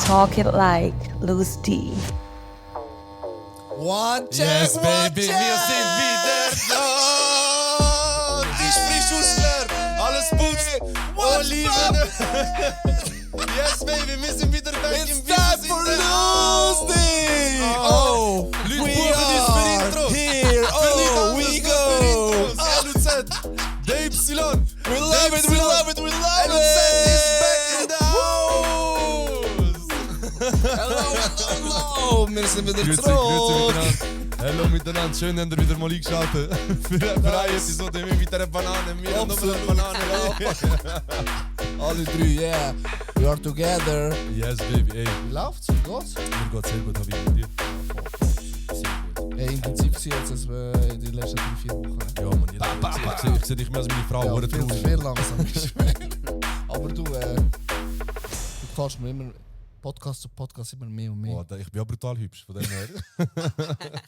Talk it like Louis D. One check, Yes, one baby, check. wir sind wieder da. Ich frisch ausgeleert, alles putzt, Oliven. Yes, baby, wir sind wieder back It's im time for Lustig! Oh, Leute we buchen uns für are Intros. here! Oh, we go! LUZ, der Y. We love it, we love it, we love LUZ is back in it! the house. Hello, hello! Wir sind wieder Grüezi zurück! miteinander. Hallo miteinander, schön, dass ihr wieder mal eingeschaltet für eine Episode mit einer Banane. Wir haben nochmal eine Banane. Alle drei, yeah! We are together! Yes, baby, ey. Wie läuft's? Wie geht's? Mir geht's sehr gut, habe ich mit dir. Hey, intensiv gewesen jetzt in den letzten 3-4 Wochen. Ja, man, ich sehe dich mehr als meine Frau, Ja, oder viel, traurig. viel langsam. Aber du kannst mir immer Podcast zu Podcast immer mehr und mehr. Oh, ich bin ja brutal hübsch, von dem her.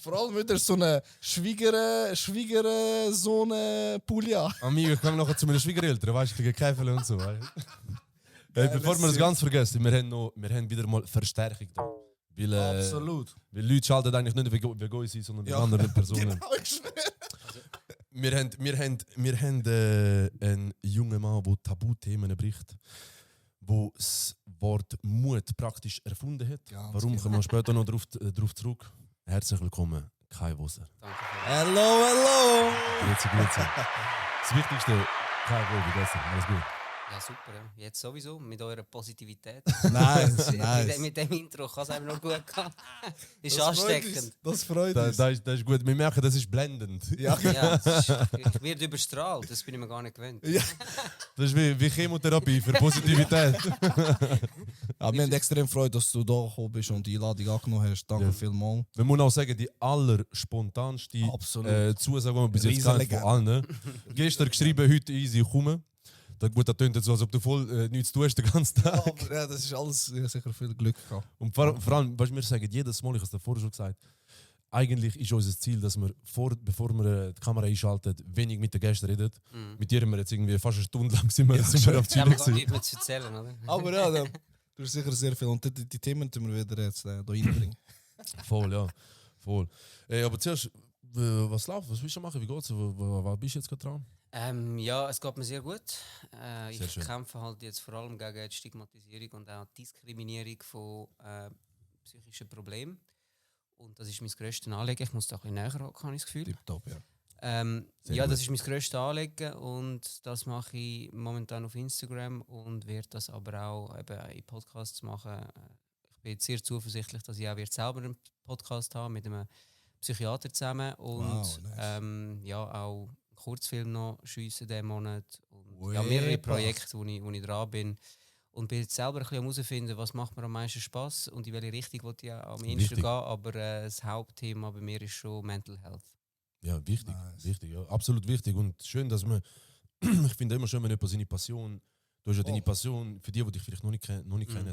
Vor allem wieder so eine Schwiegersohn-Pulja. Amigo, ich komme nachher zu meinen Schwiegereltern, weißt du, ich kriege Käfele und so. Weißt du? Hey, bevor wir das ganz vergessen, wir haben wieder mal Verstärkung da. Weil, Absolut. weil Leute schalten eigentlich nicht wegen uns ein, sondern wegen anderen Personen. Genau, ich schwöre. Wir haben einen jungen Mann, der Tabuthemen bricht, der das Wort Mut praktisch erfunden hat. Ganz Warum, genau. kommen wir später noch darauf zurück. Herzlich willkommen, Kai Woser. Hello, hello. Grüezi. Das Wichtigste, Kai, wie geht's dir? Alles gut? Ja, super, ja. Jetzt sowieso, mit eurer Positivität. Nice, nice. Mit dem Intro kann es einem noch gut gehen. Ist Das freut ansteckend. uns. Das freut Das uns. ist gut. Wir merken, das ist blendend. Ja, Ja, ich werde überstrahlt, das bin ich mir gar nicht gewöhnt. ja. Das ist wie Chemotherapie für Positivität. Ja, wir haben extrem Freude, dass du da gekommen bist und die Einladung angenommen hast. Danke Ja. vielmals. Wir müssen auch sagen, die allerspontanste Absolut. Zusage, die wir bis jetzt hatten von Riesenlegende. allen. Ne? Gestern geschrieben, heute easy, komme. Das tönt jetzt so, als ob du voll nichts tust den ganzen Tag. Aber ja, das ist alles sicher viel Glück gehabt. Und vor allem, weißt, wir sagen jedes Mal, ich habe es davor schon gesagt, eigentlich ist unser Ziel, dass wir, bevor wir die Kamera einschalten, wenig mit den Gästen reden. Mit dir haben wir jetzt irgendwie fast eine Stunde lang sind wir auf Ja, Chile aber gar gewesen. nicht mehr zu erzählen, oder? Aber ja, du hast sicher sehr viel. Und die Themen tun wir wieder jetzt hier reinbringen. Voll, ja. Voll. Aber zuerst, was läuft? Was willst du machen? Wie geht's? Was bist du jetzt gerade dran? Ja, es geht mir sehr gut. Ich Sehr schön. kämpfe halt jetzt vor allem gegen die Stigmatisierung und auch die Diskriminierung von psychischen Problemen. Und das ist mein grösstes Anliegen. Ich muss da ein bisschen näher ran, habe ich das Gefühl. Tipptopp, ja. Sehr Ja, gut. das ist mein grösstes Anliegen und das mache ich momentan auf Instagram und werde das aber auch eben in Podcasts machen. Ich bin jetzt sehr zuversichtlich, dass ich auch selber einen Podcast habe mit einem Psychiater zusammen und Wow, nice. ja, auch einen Kurzfilm noch schiessen diesen Monat und ja, Wepa. mehrere Projekte, wo ich dran bin. Und bin jetzt selber ein bisschen herausfinden, was macht mir am meisten Spass und in welche Richtung will ich am ehesten Wichtig. gehen. Aber das Hauptthema bei mir ist schon Mental Health. Ja, wichtig. Nice. Wichtig, ja. Absolut wichtig. Und schön, dass man. Ich finde immer schön, wenn jemand seine Passion. Du hast ja deine Passion, für die dich vielleicht noch nicht kennen.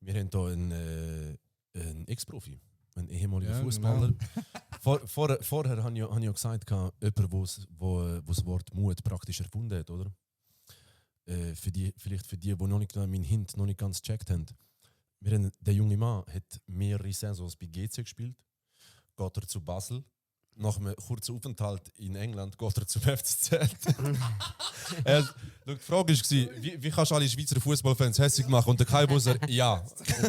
Wir haben hier einen Ex-Profi, einen ehemaligen Ja, Fußballer. Vorher habe ich ja gesagt, jemand, der das Wort Mut praktisch erfunden hat, oder? Vielleicht für die noch nicht meinen Hint noch nicht ganz gecheckt haben. Der junge Mann hat mehrere Saisons bei GC gespielt, geht er zu Basel. Nach einem kurzen Aufenthalt in England geht er zum FCZ. Die Frage war, wie kannst du alle Schweizer Fußballfans hässlich machen? Und der Kai Woser, ja.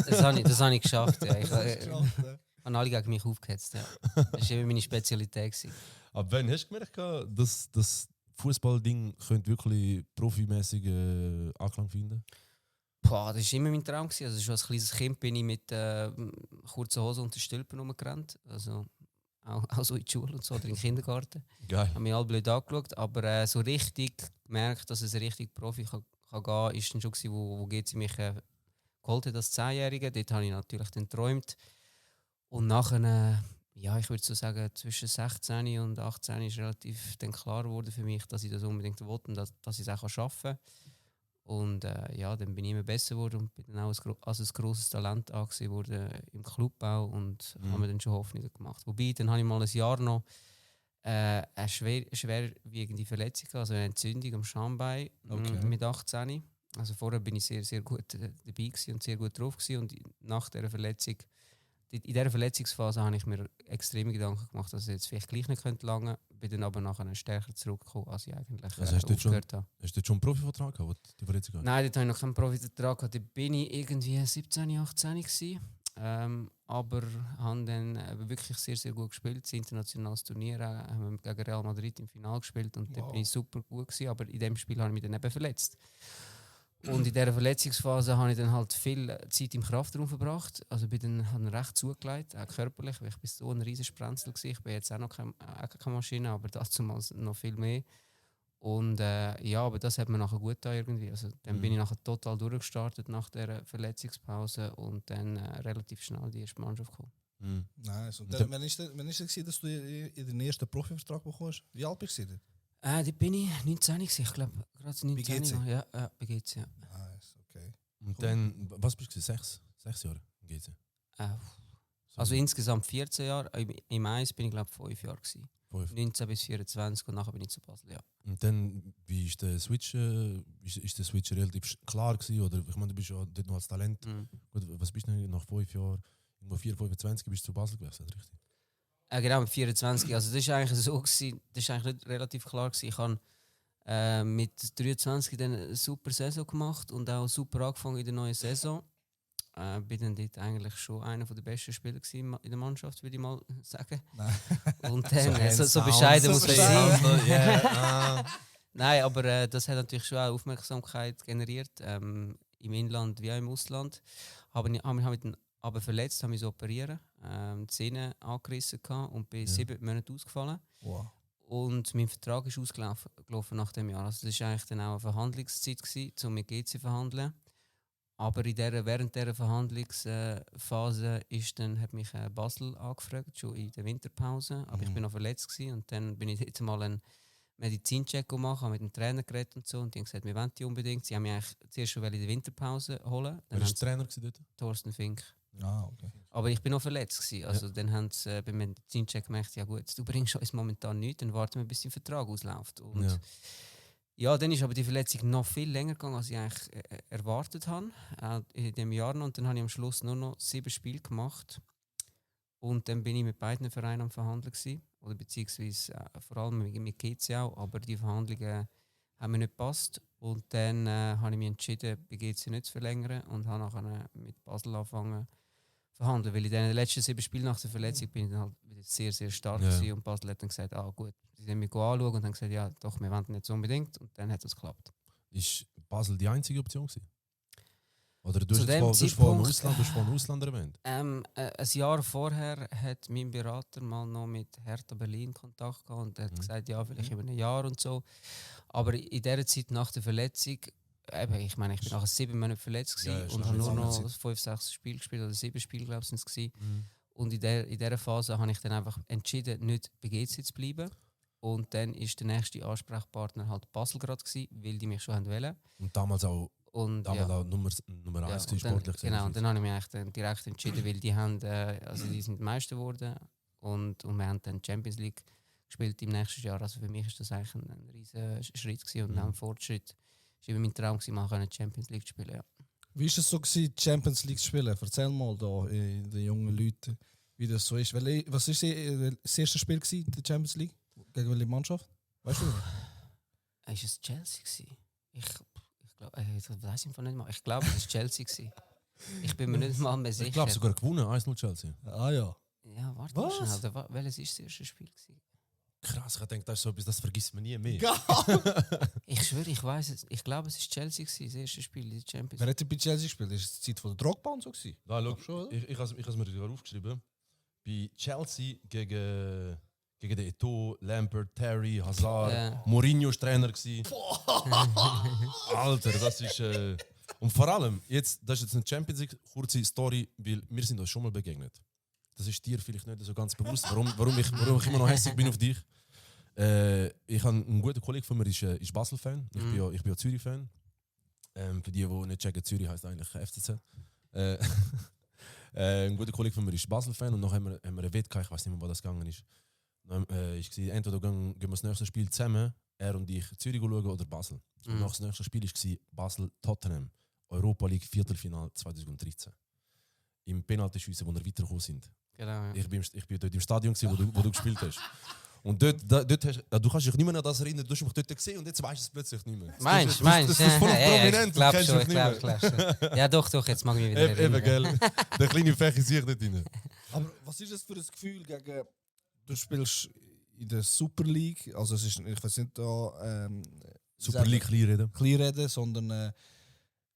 Das habe ich geschafft. Ja. Ich habe alle gegen mich aufgehetzt. Ja. Das war eben meine Spezialität. Gewesen. Aber wann hast du gemerkt, dass das Fußballding könnte wirklich profimäßig Anklang finden? Boah, das war immer mein Traum. Gewesen. Also schon als kleines Kind bin ich mit kurzen Hosen und den Stülpen rumgerannt. Also auch so in die Schule und so, oder in den Kindergarten. Geil. Ich habe mich alle blöd angeschaut, aber so richtig gemerkt, dass es richtig Profi kann gehen, ist dann schon gewesen, wo GC mich geholt hat als 10-Jährige. Dort habe ich natürlich dann geträumt. Und nachher, ja, ich würde so sagen, zwischen 16 und 18 ist relativ dann klar geworden für mich, dass ich das unbedingt wollte und dass ich es auch schaffen kann. Und ja, dann bin ich immer besser geworden und bin dann auch als ein grosses Talent angesehen worden im Club auch und habe mir dann schon Hoffnungen gemacht. Wobei, dann habe ich mal ein Jahr noch eine schwerwiegende Verletzung, also eine Entzündung am Schambein Okay. mit 18. Also vorher bin ich sehr, sehr gut dabei gewesen und sehr gut drauf gewesen. Und nach dieser Verletzung, in dieser Verletzungsphase habe ich mir extreme Gedanken gemacht, dass ich jetzt vielleicht gleich nicht könnte lange, bin dann aber nachher stärker zurückgekommen, als ich eigentlich Also hast du dort aufgehört habe. Hast du dort schon einen Profivertrag gehabt, wo du die Verletzung hast? Nein, dort habe ich noch keinen Profivertrag gehabt. Dort bin ich irgendwie 17, 18 gewesen. Aber haben dann wirklich sehr, sehr gut gespielt. Das internationales Turnier haben wir gegen Real Madrid im Finale gespielt und dort bin ich super gut gewesen, aber in dem Spiel habe ich mich dann eben verletzt. Und in dieser Verletzungsphase habe ich dann halt viel Zeit im Kraftraum verbracht. Also bin dann habe recht zugelegt, auch körperlich, weil ich bis so ein riesen Sprenzel war. Ich bin jetzt auch noch keine Maschine, aber dazu noch viel mehr. Und ja, aber das hat mir nachher gut getan irgendwie. Also, dann bin ich nachher total durchgestartet nach dieser Verletzungspause und dann relativ schnell in die erste Mannschaft gekommen. Mhm. Nice. Und dann, wann ist es, dass du in den ersten Profivertrag bekommst? Wie alt bist du denn? Da bin ich 19 gewesen, ich glaube gerade 19. Bei GC? Ja, bei GC, ja. Nice, okay. Und dann, was bist du? 6 Jahre im GC? Also insgesamt 14 Jahre. Im Eis bin ich glaube 5 Jahre gewesen. 19 bis 24 und nachher bin ich zu Basel, ja. Und dann, wie ist der Switch? Ist der Switch relativ klar gewesen? Oder ich meine, du bist ja dort noch als Talent. Gut, was bist du denn nach 5 Jahren? Irgendwo 4, 25 bist du zu Basel gewechselt, richtig? Genau, mit 24. Also das war eigentlich so gewesen, das war eigentlich nicht relativ klar gewesen. Ich habe mit 23 dann eine super Saison gemacht und auch super angefangen in der neuen Saison. Bin dann dort eigentlich schon einer der besten Spieler in der Mannschaft, würde ich mal sagen. Und dann, so bescheiden muss man sein. Nein, aber das hat natürlich schon auch Aufmerksamkeit generiert, im Inland wie auch im Ausland. Habe mich dann aber verletzt, habe mich so operieren, die Sehne angerissen und bin 7 Monate ausgefallen. Wow. Und mein Vertrag ist ausgelaufen nach dem Jahr. Also das war eigentlich dann auch eine Verhandlungszeit gewesen, um mit GC zu verhandeln. Aber während dieser Verhandlungsphase hat mich Basel angefragt, schon in der Winterpause. Aber ich bin noch verletzt gewesen. Und dann bin ich jetzt mal einen Medizincheck gemacht, habe mit dem Trainer geredet und so. Und die haben gesagt, wir wollen die unbedingt. Sie haben mich eigentlich zuerst schon in der Winterpause holen. Wer war der Trainer dort? Thorsten Fink. Okay. Aber ich bin noch verletzt gewesen. Also dann haben sie beim Medizincheck gemerkt, ja gut, du bringst uns momentan nichts, dann warten wir, bis dein Vertrag ausläuft. Und ja, dann ist aber die Verletzung noch viel länger gegangen, als ich eigentlich erwartet habe, in diesem Jahr noch. Und dann habe ich am Schluss nur noch 7 Spiele gemacht. Und dann bin ich mit beiden Vereinen am Verhandeln gewesen, oder beziehungsweise vor allem mit GC auch, aber die Verhandlungen haben mir nicht gepasst. Und dann habe ich mich entschieden, bei GC nicht zu verlängern und habe nachher mit Basel angefangen zu verhandeln. Weil in den letzten 7 Spielen nach der Verletzung bin ich dann halt wieder sehr, sehr stark gewesen. Und Basel hat dann gesagt, gut, sie haben mich anschauen und dann gesagt, ja doch, wir wollen nicht so unbedingt. Und dann hat es geklappt. Ist Basel die einzige Option gewesen? Oder du Zu dem hast vorhin Ausland erwähnt? Ein Jahr vorher hat mein Berater mal noch mit Hertha Berlin Kontakt gehabt und hat gesagt, ja, vielleicht über ein Jahr und so. Aber in dieser Zeit nach der Verletzung, ich meine, ich bin nachher 7 Monate verletzt und habe nur noch 5, 6 Spiele gespielt, oder 7 Spiele, glaube ich, sind es. Und in dieser Phase habe ich dann einfach entschieden, nicht bei GC zu bleiben. Und dann war der nächste Ansprechpartner halt Basel gerade, weil die mich schon wollten. Und damals auch auch Nummer 1 sportlich. Genau, und dann habe ich mich eigentlich dann direkt entschieden, weil die haben, die sind Meister geworden und wir haben dann Champions League gespielt im nächsten Jahr. Also für mich ist das eigentlich ein riesen Schritt gewesen und ein Fortschritt. Es war mein Traum, mal Champions League zu spielen. Ja. Wie war es so, Champions League zu spielen? Erzähl mal da den jungen Leuten, wie das so ist. Was war das erste Spiel in der Champions League? Gegen welche Mannschaft? Weißt du? Ist es Chelsea gewesen? Ich glaube, das weiß ich nicht mal. Ich glaube, es war Chelsea gewesen. Ich bin mir nicht mal mehr sicher. Ich glaube sogar gewonnen, 1-0 Chelsea. Ah ja. Ja, warte mal schnell. Welches war das erste Spiel gewesen? Krass, ich denke, das ist so etwas, das vergisst man nie mehr. Ich schwöre, ich weiß es. Ich glaube, es war Chelsea gewesen, das erste Spiel in der Champions League. Wer hat bei Chelsea gespielt? Ist es die Zeit von der Drogba und so gewesen? Ja, schau, ich habe es mir sogar aufgeschrieben. Bei Chelsea gegen den Eto'o, Lampard, Terry, Hazard, Mourinho war Trainer. Alter, das ist... Und vor allem, das ist jetzt eine Champions League, kurze Story, weil wir sind uns schon mal begegnet. Das ist dir vielleicht nicht so ganz bewusst, warum ich immer noch hässlich bin auf dich. Ich habe einen guten Kollegen von mir, ist Basel-Fan. Ich bin ja Zürich-Fan. Für die nicht checken, Zürich heisst eigentlich FCZ. Ein guter Kollege von mir ist Basel-Fan und noch haben wir einen Wett gehabt, ich weiß nicht mehr, wo das gegangen ist. Ich war entweder gehen wir das nächste Spiel zusammen, er und ich Zürich schauen oder Basel. Und nach das nächste Spiel war Basel-Tottenham, Europa League Viertelfinale 2013. Im Penaltyschiessen, wo wir weitergekommen sind. Genau, ja. Ich bin dort im Stadion, wo du gespielt hast. Und dort hast, du kannst dich nicht mehr an das erinnern, du hast mich dort gesehen und jetzt weißt du es plötzlich nicht mehr. Meinst du? Das ist voll prominent, Ich glaube kennst schon, dich ich nicht glaube mehr. schon. Ja doch, jetzt mag ich mich wieder Eben, erinnern. gell? Der kleine Fächer sehe ich dort rein. Aber was ist das für ein Gefühl gegen... Du spielst in der Super League, also es ist, ich weiß nicht da... Super League klein reden. klein reden, sondern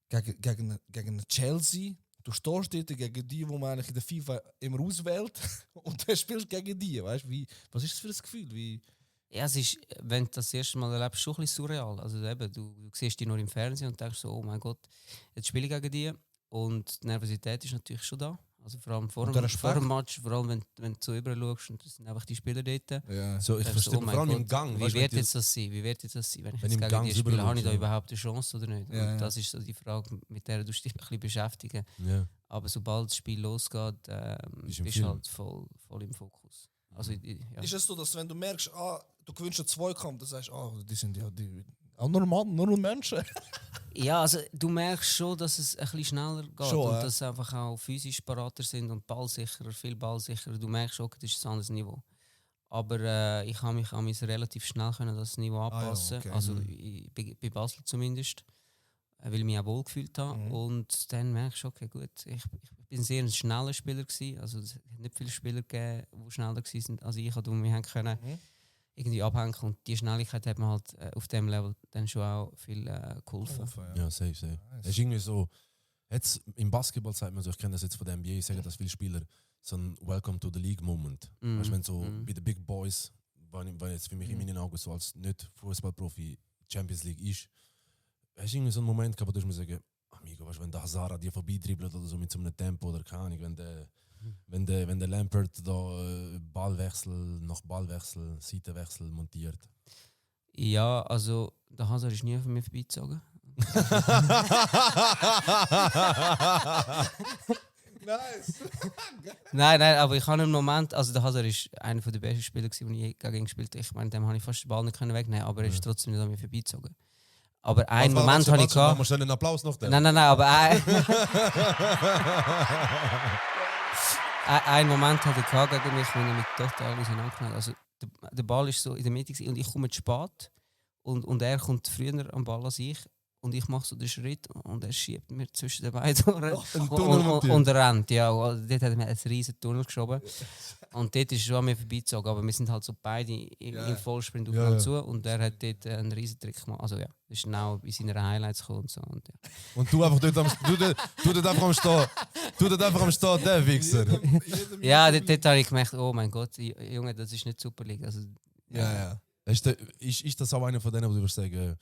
gegen Chelsea. Du stehst dort gegen die man eigentlich in der FIFA immer auswählt und dann spielst du gegen die. Weißt, was ist das für ein Gefühl? Wie, Ja, es ist, wenn du das erste Mal erlebst, schon ein bisschen surreal. Also eben, du siehst die nur im Fernsehen und denkst so, oh mein Gott, jetzt spiele ich gegen die. Und die Nervosität ist natürlich schon da. Also vor allem vor dem Match, vor allem wenn du so rüber schaust und das sind einfach die Spieler dort. ja. So, ich denkst verstehe du, vor allem im Gang. Wie weißt, wird wenn jetzt das sein? Wie wird jetzt das sein? Wenn ich Wenn jetzt im gegen Gang die spiele, rüber habe ich da schaust, ja. überhaupt eine Chance oder nicht? Ja, Und ja. das ist so die Frage, mit der du dich ein bisschen beschäftigen. Ja. Aber sobald das Spiel losgeht, Bist im bist Film. du halt voll im Fokus. Also, ja. Ist es so, dass wenn du merkst, du gewinnst einen Zweikampf, dann sagst du, die sind ja auch nur Menschen. Ja, also du merkst schon, dass es ein bisschen schneller geht Schon, und ja. dass sie einfach auch physisch barater sind und ballsicherer, viel ballsicherer. Du merkst auch, das ist ein anderes Niveau. Aber ich habe mich an relativ schnell können das Niveau anpassen. okay. Also bei Basel zumindest, weil ich mich auch wohl gefühlt habe. Und dann merkst du, okay, gut, ich bin sehr ein schneller Spieler gewesen. Also es hat nicht viele Spieler gegeben, die schneller waren als ich, und wir haben können irgendwie abhängen. Und die Schnelligkeit hat mir halt auf dem Level dann schon auch viel geholfen. Ja, safe. Es ist irgendwie so, jetzt im Basketball sagt man so, ich kenne das jetzt von der NBA, ich sage das viele Spieler, so ein Welcome to the League Moment. Weißt du, wenn so bei den Big Boys, wenn jetzt für mich in meinen Augen so als nicht Fußballprofi Champions League ist, hast du irgendwie so einen Moment gehabt, wo du mir sagen, amigo, weißt du, wenn der Hazard an dir vorbeidribbelt oder so mit so einem Tempo oder keine Ahnung, wenn der Lampert da Ballwechsel nach Ballwechsel, Seitenwechsel montiert. Ja, also der Hazard ist nie von mir vorbeigezogen. Nice! Nein, aber ich habe einen Moment, also der Hazard ist einer der besten Spieler, die ich je gegen ihn gespielt habe. Ich meine, dem habe ich fast den Ball nicht wegnehmen, aber er ist trotzdem nicht an mir vorbeigezogen. Aber einen Moment habe ich Machen gehabt. wir schnell einen Applaus noch. Nein, aber einen Moment hatte ich gehabt gegen mich, wo ich mich total auseinandergenommen habe. Also der Ball ist so in der Mitte und ich komme zu spät und er kommt früher am Ball als ich. Und ich mache so den Schritt und er schiebt mir zwischen den beiden durch und rennt. Ja, dort hat er mir einen riesen Tunnel geschoben. Und dort ist es schon an mir vorbeigezogen. Aber wir sind halt so beide im Vollsprint aufeinander zu. Und er hat dort einen riesen Trick gemacht. Also ja, das ist genau bei seinen Highlights gekommen und so. Und, ja. Und du einfach dort einfach am Stehen, der Wichser. Ja, dort habe ich gemerkt, oh mein Gott, Junge, das ist nicht Super League. Also, Ja. Ist das auch einer von denen, wo du würdest sagen,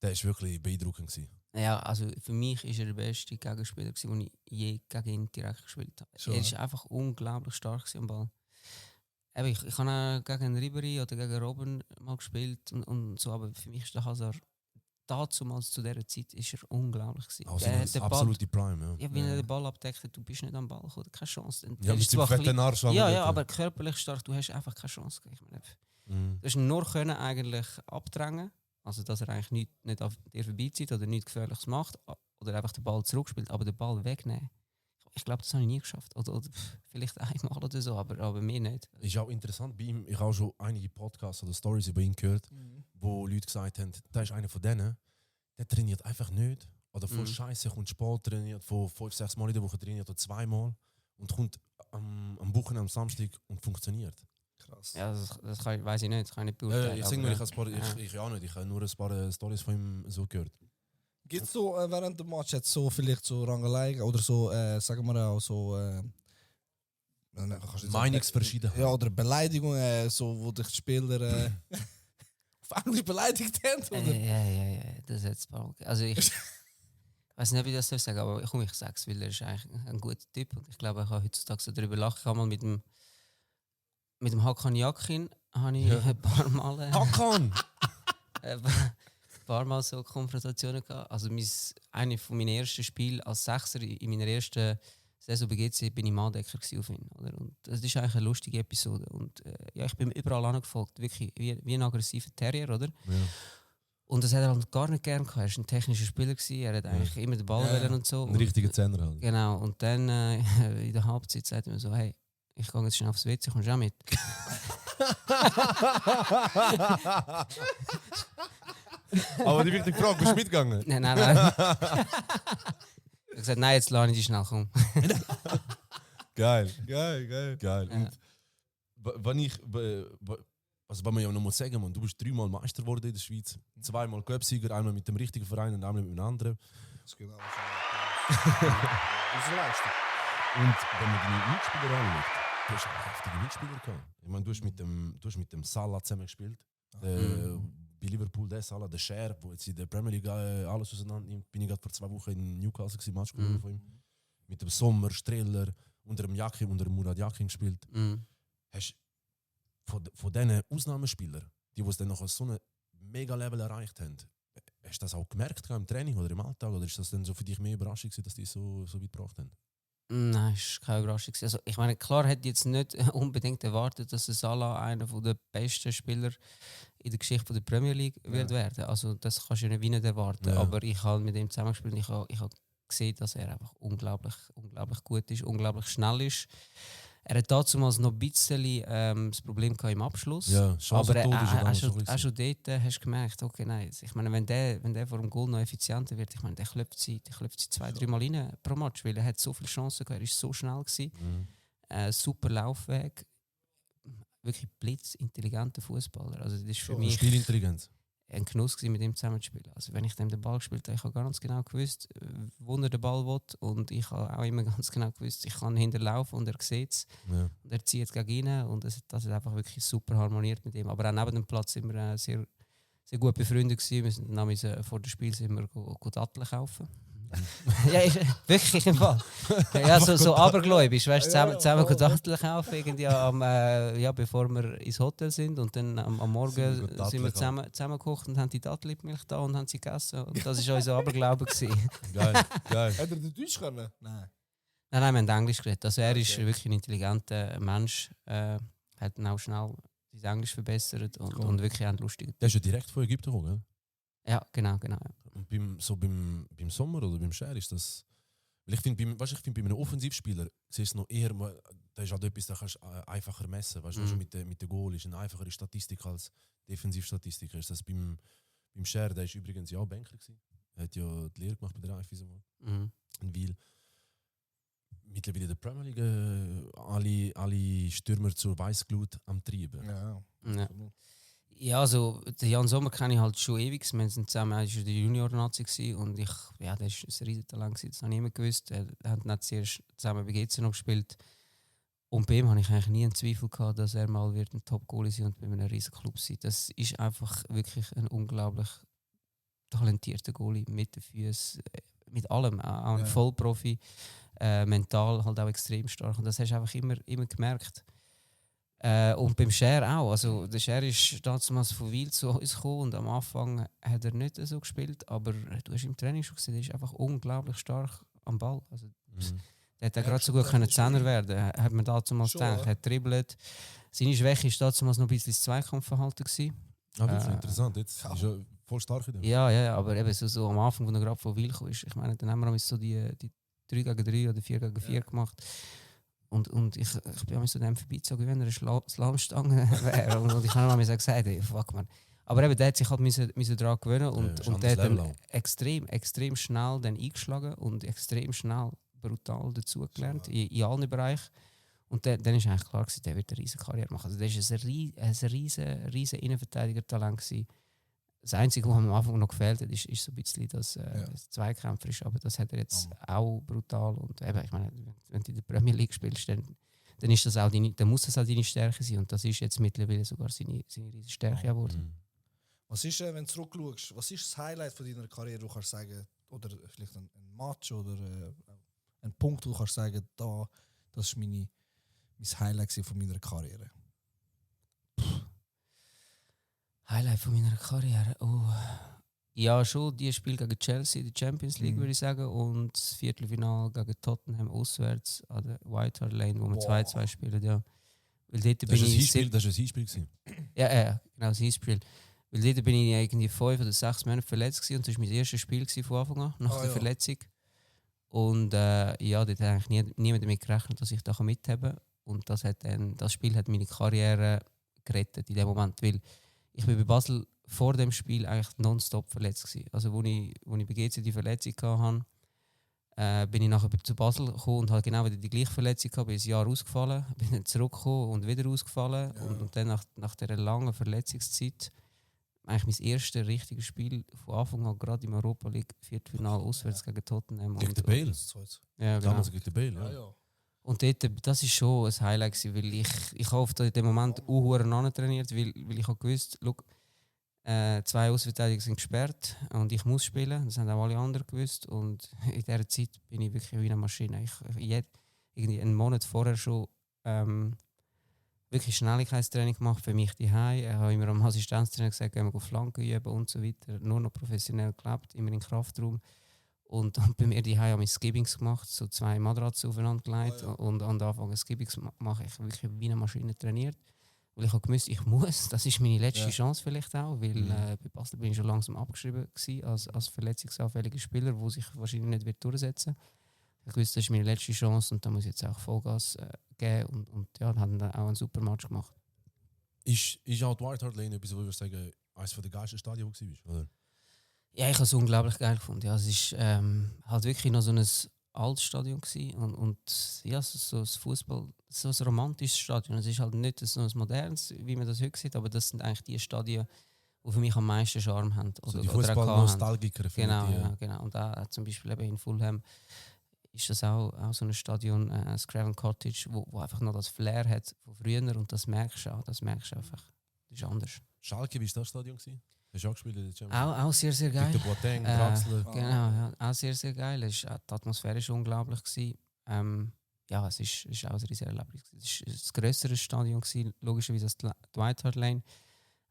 der war wirklich beeindruckend gewesen? Ja, also für mich war er der beste Gegenspieler, den ich je gegen ihn direkt gespielt habe. Schon, Er war einfach unglaublich stark am Ball. Eben, ich habe auch gegen Ribéry oder gegen Robben mal gespielt und so, aber für mich ist der Hazard damals zu dieser Zeit ist er unglaublich gewesen. Also Der Ball, absolute Prime, ja. wenn er den Ball abdeckt, du bist nicht am Ball gekommen, keine Chance. Ja, Er mit ist dem zwar fetten klein- Arsch. ja, aber körperlich stark, du hast einfach keine Chance. Ich meine, Mhm. du hast ihn nur können eigentlich abdrängen, also dass er eigentlich nicht auf dir vorbeizieht oder nichts Gefährliches macht oder einfach den Ball zurückspielt, aber den Ball wegnehmen. Ich glaube, das habe ich nie geschafft. Oder vielleicht einmal oder so, aber mir nicht. Ist auch interessant bei ihm, ich habe auch schon einige Podcasts oder Stories über ihn gehört, wo Leute gesagt haben, da ist einer von denen, der trainiert einfach nicht. Oder voll Scheiße, kommt Sport, trainiert von 5-6 Mal in der Woche, trainiert oder 2 Mal und kommt am Wochenende, am Samstag und funktioniert. Krass. Ja, das weiß ich nicht, das kann ich nicht beurteilen. Ich aber, ich auch nicht, ich habe nur ein paar Stories von ihm so gehört. Gibt es so während dem Match jetzt so vielleicht so Rangeleien oder so, sagen wir auch so Meinungsverschiedenheit. Ja, oder Beleidigungen, so, wo dich die Spieler auf Englisch beleidigt haben? Oder? Ja, das hat es paar. Also ich weiß nicht, wie ich das soll sagen, aber ich sage es, weil er ist eigentlich ein guter Typ und ich glaube, ich kann heutzutage so darüber lachen. Ich habe mal mit dem Hakan Yakin habe ich ein paar Mal Hakan! ein paar Mal so Konfrontationen gehabt. Also eine von meinen ersten Spielen als Sechser in meiner ersten Saison bei GC bin ich Manndecker auf ihn. Oder? Und das ist eigentlich eine lustige Episode. Und ja, ich bin überall angefolgt, wirklich wie ein aggressiver Terrier, oder? Ja. Und das hat er halt gar nicht gern gehabt. Er war ein technischer Spieler, er hat eigentlich immer den Ball wollen und so. Ein richtiger Zehner halt. Genau, und dann in der Halbzeit sagt er mir so, hey, ich gehe jetzt schnell aufs WC, kommst du auch mit? Aber die wichtige Frage, bist du mitgegangen? Nein. Ich habe gesagt, nein, jetzt lade ich dich schnell, komm. Geil. Geil. Geil. Ja. Und wenn ich, also wenn man ja noch mal sagen muss, du bist 3-mal Meister geworden in der Schweiz, 2-mal Cup-Sieger, einmal mit dem richtigen Verein und einmal mit einem anderen. Das ist genau unsere Leistung. Und wenn man deine Mitspieler anschaut, du hast auch heftige Mitspieler gehabt. Ich meine, du hast mit dem Salah zusammen gespielt. Bei Liverpool der Salah, der Cher, der jetzt in der Premier League alles auseinander nimmt. Bin ich gerade vor 2 Wochen in Newcastle gewesen, Match von ihm. Mit dem Sommer, Streller, unter dem Yakin, unter dem Murat Yakin gespielt. Hast von diesen Ausnahmespielern, die es dann noch so ein Mega-Level erreicht haben, hast du das auch gemerkt im Training oder im Alltag? Oder ist das dann so für dich mehr Überraschung gewesen, dass die so weit gebracht haben? Nein, es war keine Überraschung. Also, ich meine, klar hätte ich jetzt nicht unbedingt erwartet, dass Salah einer der besten Spieler in der Geschichte der Premier League wird werden. Also das kannst du ja nicht erwarten. Ja. Aber ich habe mit ihm zusammengespielt und ich habe gesehen, dass er einfach unglaublich gut ist, unglaublich schnell ist. Er hat damals noch ein bisschen das Problem gehabt im Abschluss. Ja, aber schon auch schon dort hast du gemerkt, okay, nein. Ich meine, wenn der vor dem Goal noch effizienter wird, ich meine, der klopft sie 2-3 Mal rein pro Match, weil er hat so viele Chancen gehabt, er war so schnell gewesen. Super Laufweg, wirklich blitzintelligenter Fußballer. Also das ist für mich Spielintelligenz. ein Genuss gewesen, mit ihm zusammenzuspielen. Also wenn ich dem den Ball gespielt habe, ich habe ganz genau gewusst, wo er den Ball will, und ich habe auch immer ganz genau gewusst, ich kann hinterlaufen und er sieht es. Ja. Und er zieht gegen ihn und das hat einfach wirklich super harmoniert mit ihm. Aber auch neben dem Platz sind wir sehr, sehr gut befreundet gewesen. Wir sind dann vor dem Spiel Datteln kaufen. Ja, wirklich im Fall. Ja, so abergläubisch, weißt du, zusammen Datteln kaufen, irgendwie bevor wir ins Hotel sind, und dann am Morgen sind wir zusammengekocht und haben die Dattelmilch da und haben sie gegessen. Und das war unser Aberglaube gewesen. Geil. Hat er den Deutsch können? Nein. Nein, wir haben Englisch geredet. Also er ist wirklich ein intelligenter Mensch, hat dann auch schnell sein Englisch verbessert und wirklich auch lustig. Der ist ja direkt von Ägypten gekommen, gell? Ja, genau. Ja. Und beim Sommer oder beim Cher ist das. Weil ich finde, bei einem Offensivspieler siehst du noch eher, da ist halt etwas, da kannst du einfacher messen. Weißt du, mit der Goal ist eine einfachere Statistik als Defensivstatistik. Ist das beim Cher, der ist übrigens ja auch Banker gewesen. Er hat ja die Lehre gemacht bei der IFIS in Wiel. Mittlerweile in der Premier League alle Stürmer zur Weißglut am Treiben. Ja. Ja, also den Jan Sommer kenne ich halt schon ewig. Wir sind zusammen, er war der Junior-Nazi und der war ein Riesentalent, das habe ich immer gewusst. Er hat nicht zuerst zusammen bei GC noch gespielt. Und bei ihm habe ich eigentlich nie einen Zweifel gehabt, dass er mal wird ein Top-Goalie sein und bei einem riesen Club sein. Das ist einfach wirklich ein unglaublich talentierter Goalie mit den Füßen, mit allem. Auch ein Vollprofi, mental halt auch extrem stark. Und das hast du einfach immer gemerkt. Und beim Cher auch. Also, der Cher ist damals von Wiel zu uns gekommen und am Anfang hat er nicht so gespielt, aber du hast im Training schon gesehen, er ist einfach unglaublich stark am Ball. Also, der hätte gerade so gut können Zehner werden, hat man damals gedacht. Er hat dribbelt. Seine Schwäche war damals noch ein bisschen das Zweikampfverhalten gewesen. Ah, das ist interessant. Jetzt ist er voll stark in dem. Ja, aber eben so am Anfang, als er gerade von Wiel kam, ich meine, dann haben wir so die 3 gegen 3 oder 4 gegen 4 gemacht. Und ich bin auch so dem vorbeizogen, wenn er eine Slalomstange wäre. Und ich habe mir gesagt, hey, fuck man. Aber eben, der hat sich halt müssen daran gewöhnen und der hat dann extrem schnell dann eingeschlagen und extrem schnell brutal dazugelernt in allen Bereichen. Und dann ist eigentlich klar gewesen, der wird eine riesige Karriere machen. Also der war ein riesen Innenverteidiger-Talent gewesen. Das Einzige, was am Anfang noch gefehlt hat, ist so ein bisschen das Zweikämpfer ist, aber das hat er jetzt auch brutal. Und eben, ich meine, wenn du in der Premier League spielst, dann ist das auch dann muss das auch deine Stärke sein. Und das ist jetzt mittlerweile sogar seine riesige Stärke geworden. Was ist, wenn du zurückschaust, was ist das Highlight von deiner Karriere, wo du kannst sagen, oder vielleicht ein Match oder ein Punkt, wo du kannst sagen, das war mein Highlight von meiner Karriere? Highlight von meiner Karriere? Oh. Ja, schon die Spiel gegen Chelsea in der Champions League, Mhm. würde ich sagen. Und das Viertelfinale gegen Tottenham auswärts an der White Hart Lane, wo wir Boah. 2-2 spielen. Ja. Weil dort Das bin ist ein ich Hinspiel, das ist ein Hinspiel gewesen. ja, genau, das Hinspiel. Weil dort bin ich irgendwie 5 oder 6 Monate verletzt gewesen, und das war mein erstes Spiel gewesen von Anfang an, nach der Ja. Verletzung. Und ja, dort hat eigentlich niemand damit gerechnet, dass ich da mithaben kann. Und das Spiel hat meine Karriere gerettet in dem Moment, weil ich bin bei Basel vor dem Spiel eigentlich nonstop verletzt gewesen. Also wo ich bei GC die Verletzung hatte, bin ich nachher zu Basel gekommen und habe genau wieder die gleiche Verletzung gehabt, bin ein Jahr ausgefallen, bin dann zurückgekommen und wieder ausgefallen. Ja. Und dann nach dieser langen Verletzungszeit eigentlich mein erstes richtiges Spiel von Anfang an, gerade im Europa League Viertelfinale auswärts gegen Tottenham. Gegen den Bale. Ja, genau. Damals gegen den Bale, Ja, ja. ja. Und dort, das war schon ein Highlight gewesen, weil ich habe oft in dem Moment auch trainiert, weil ich habe gewusst, look, 2 Außenverteidiger sind gesperrt und ich muss spielen. Das haben auch alle anderen gewusst. Und in dieser Zeit bin ich wirklich wie eine Maschine. Irgendwie einen Monat vorher schon wirklich Schnelligkeitstraining gemacht für mich daheim. Ich habe immer am Assistenztrainer gesagt, gehen wir Flanken üben und so weiter. Nur noch professionell gelebt, immer im Kraftraum. Und bei mir daheim habe ich Skibbings gemacht, so 2 Matratzen aufeinander gelegt. Ah, ja. Und an Anfang Skibbings mache ich wirklich wie eine Maschine trainiert. Weil ich habe gewusst, ich muss, das ist meine letzte Ja. Chance vielleicht auch, weil bei Basel bin ich schon langsam abgeschrieben gewesen, als verletzungsanfälliger Spieler, der sich wahrscheinlich nicht wird durchsetzen wird. Ich wusste, das ist meine letzte Chance und da muss ich jetzt auch Vollgas geben und ja, haben dann auch einen super Match gemacht. Ist auch die White Hart Lane etwas, wo ich sagen, eines der geilsten Stadien, wo du warst, oder? Ja, ich habe es unglaublich geil gefunden. Ja, es war halt wirklich noch so ein altes Stadion gewesen und ja, so ein Fußball, so ein romantisches Stadion. Es ist halt nicht so ein modernes, wie man das heute sieht, aber das sind eigentlich die Stadien, die für mich am meisten Charme haben. So die auch haben. Fußball-Nostalgiker. Genau, die, ja, genau. Und da zum Beispiel eben in Fulham ist das auch so ein Stadion, das Craven Cottage, wo einfach noch das Flair hat von früher und das merkst du auch, das merkst du einfach. Das ist anders. Schalke, wie war das Stadion? Hast du auch gespielt in der Champions Auch sehr, sehr geil. Victor Boateng, Äh, Draxler. Genau, ja, auch sehr, sehr geil. Die Atmosphäre war unglaublich gewesen. Ja, es ist auch ein riesiges Erlebnis. Es war ein grösseres Stadion gewesen, logischerweise als die White Hart Lane.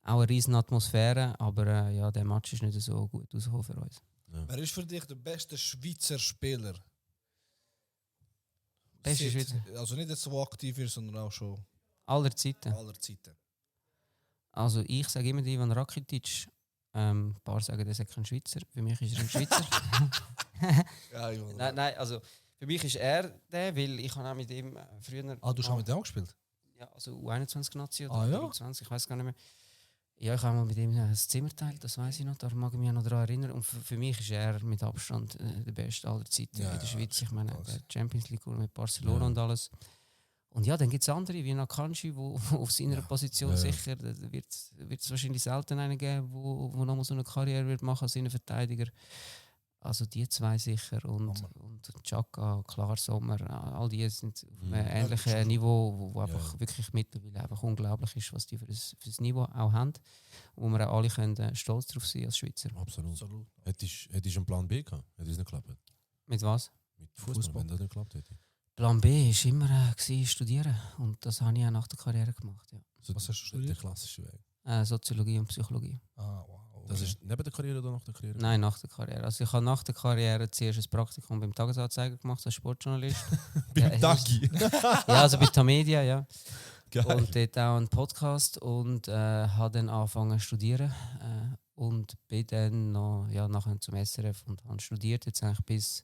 Auch eine riesige Atmosphäre, aber ja, der Match ist nicht so gut rausgekommen für uns. Wer ist für dich der beste Schweizer Spieler? Beste Seit- Schweizer? Also nicht jetzt so aktiv ist, sondern auch schon Aller Zeiten. aller Zeiten. Also ich sage immer Ivan Rakitic. Ein paar sagen, er ist kein Schweizer. Für mich ist er ein Schweizer. Ja, ich will- nein, also für mich ist er der, weil ich habe auch mit ihm früher... Ah, du hast auch mit dem gespielt? Ja, also U21-Nazi oder Ah, ja? U20, ich weiß gar nicht mehr. Ja, ich habe mal mit ihm ein Zimmer geteilt, das weiß ich noch, da mag ich mich noch daran erinnern. Und für mich ist er mit Abstand der Beste aller Zeiten Ja, in der ja, Schweiz. Ich meine, krass. der Champions League mit Barcelona Ja. und alles. Und ja, dann gibt es andere, wie Nakanji, wo auf seiner Ja. Position Ja. sicher, da wird es wahrscheinlich selten einen geben, wo nochmal so eine Karriere wird machen als Innenverteidiger. Also die zwei sicher und Xhaka, klar, Sommer, all die sind auf einem Ja, ähnlichen schon. Niveau, wo Ja. einfach wirklich mittlerweile einfach unglaublich ist, was die für das Niveau auch haben, wo wir auch alle können, stolz drauf sein als Schweizer. Absolut. Absolut. Hättest du einen Plan B gehabt? Hätte es nicht geklappt? Mit was? Mit Fußball, wenn das nicht geklappt hätte. Plan B war immer studieren und das habe ich auch nach der Karriere gemacht. Ja. So Was hast du der studiert? klassische Weg. Soziologie und Psychologie. Ah, wow. Das ist neben der Karriere oder nach der Karriere? Nein, nach der Karriere. Also ich habe nach der Karriere zuerst ein Praktikum beim Tagesanzeiger gemacht als Sportjournalist. Beim Ja, Tagi. Ja, also bei Tamedia, ja. Geil. Und dort auch einen Podcast und habe dann angefangen zu studieren und bin dann noch nachher zum SRF und habe studiert jetzt eigentlich bis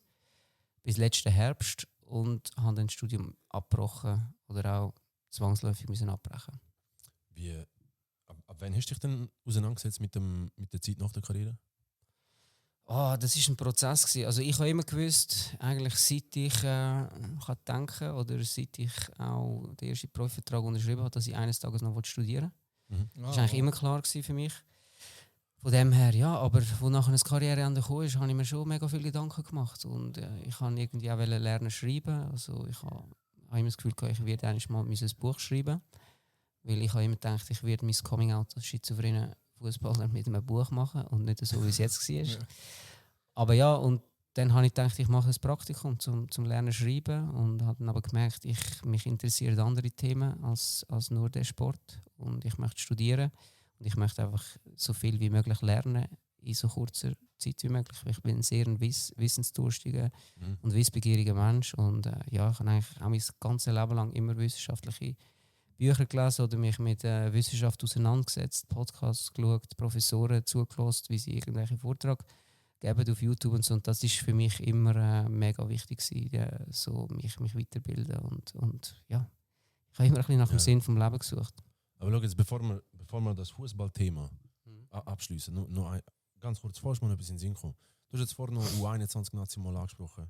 letzten Herbst und habe dann das Studium abgebrochen oder auch zwangsläufig müssen abbrechen. Wie, ab wann hast du dich denn auseinandergesetzt mit der Zeit nach der Karriere? Das war ein Prozess gewesen. Also ich habe immer gewusst, eigentlich seit ich kann denken oder seit ich auch den ersten Profivertrag unterschrieben habe, dass ich eines Tages noch studieren wollte. Das war eigentlich immer klar gewesen für mich. Von dem her, ja, aber wo nachher ein Karriereende kam, habe ich mir schon mega viele Gedanken gemacht. Und ich wollte irgendwie auch lernen schreiben. Also ich habe immer das Gefühl gehabt, ich werde eigentlich mal ein Buch schreiben. Weil ich habe immer gedacht, ich werde mein Coming-out als schizophrenen Fußballer mit einem Buch machen und nicht so, wie es jetzt war. Ja. Aber ja, und dann habe ich gedacht, ich mache ein Praktikum zum Lernen schreiben und habe dann aber gemerkt, mich interessieren andere Themen als nur der Sport und ich möchte studieren und ich möchte einfach so viel wie möglich lernen in so kurzer Zeit wie möglich. Ich bin ein sehr wissensdurstiger Mhm. und wissbegieriger Mensch und ja, ich habe eigentlich auch mein ganzes Leben lang immer wissenschaftliche Bücher gelesen oder mich mit Wissenschaft auseinandergesetzt, Podcasts geschaut, Professoren zugelassen, wie sie irgendwelche Vortrag geben auf YouTube und so. Und das ist für mich immer mega wichtig gewesen, so mich weiterbilden und ja, ich habe immer ein bisschen nach dem Ja. Sinn vom Leben gesucht. Aber schau jetzt, bevor wir das Fußballthema abschließen, noch ganz kurz, vorher mal etwas in den Sinn kommen. Du hast jetzt vorhin noch U21 Nazi mal angesprochen.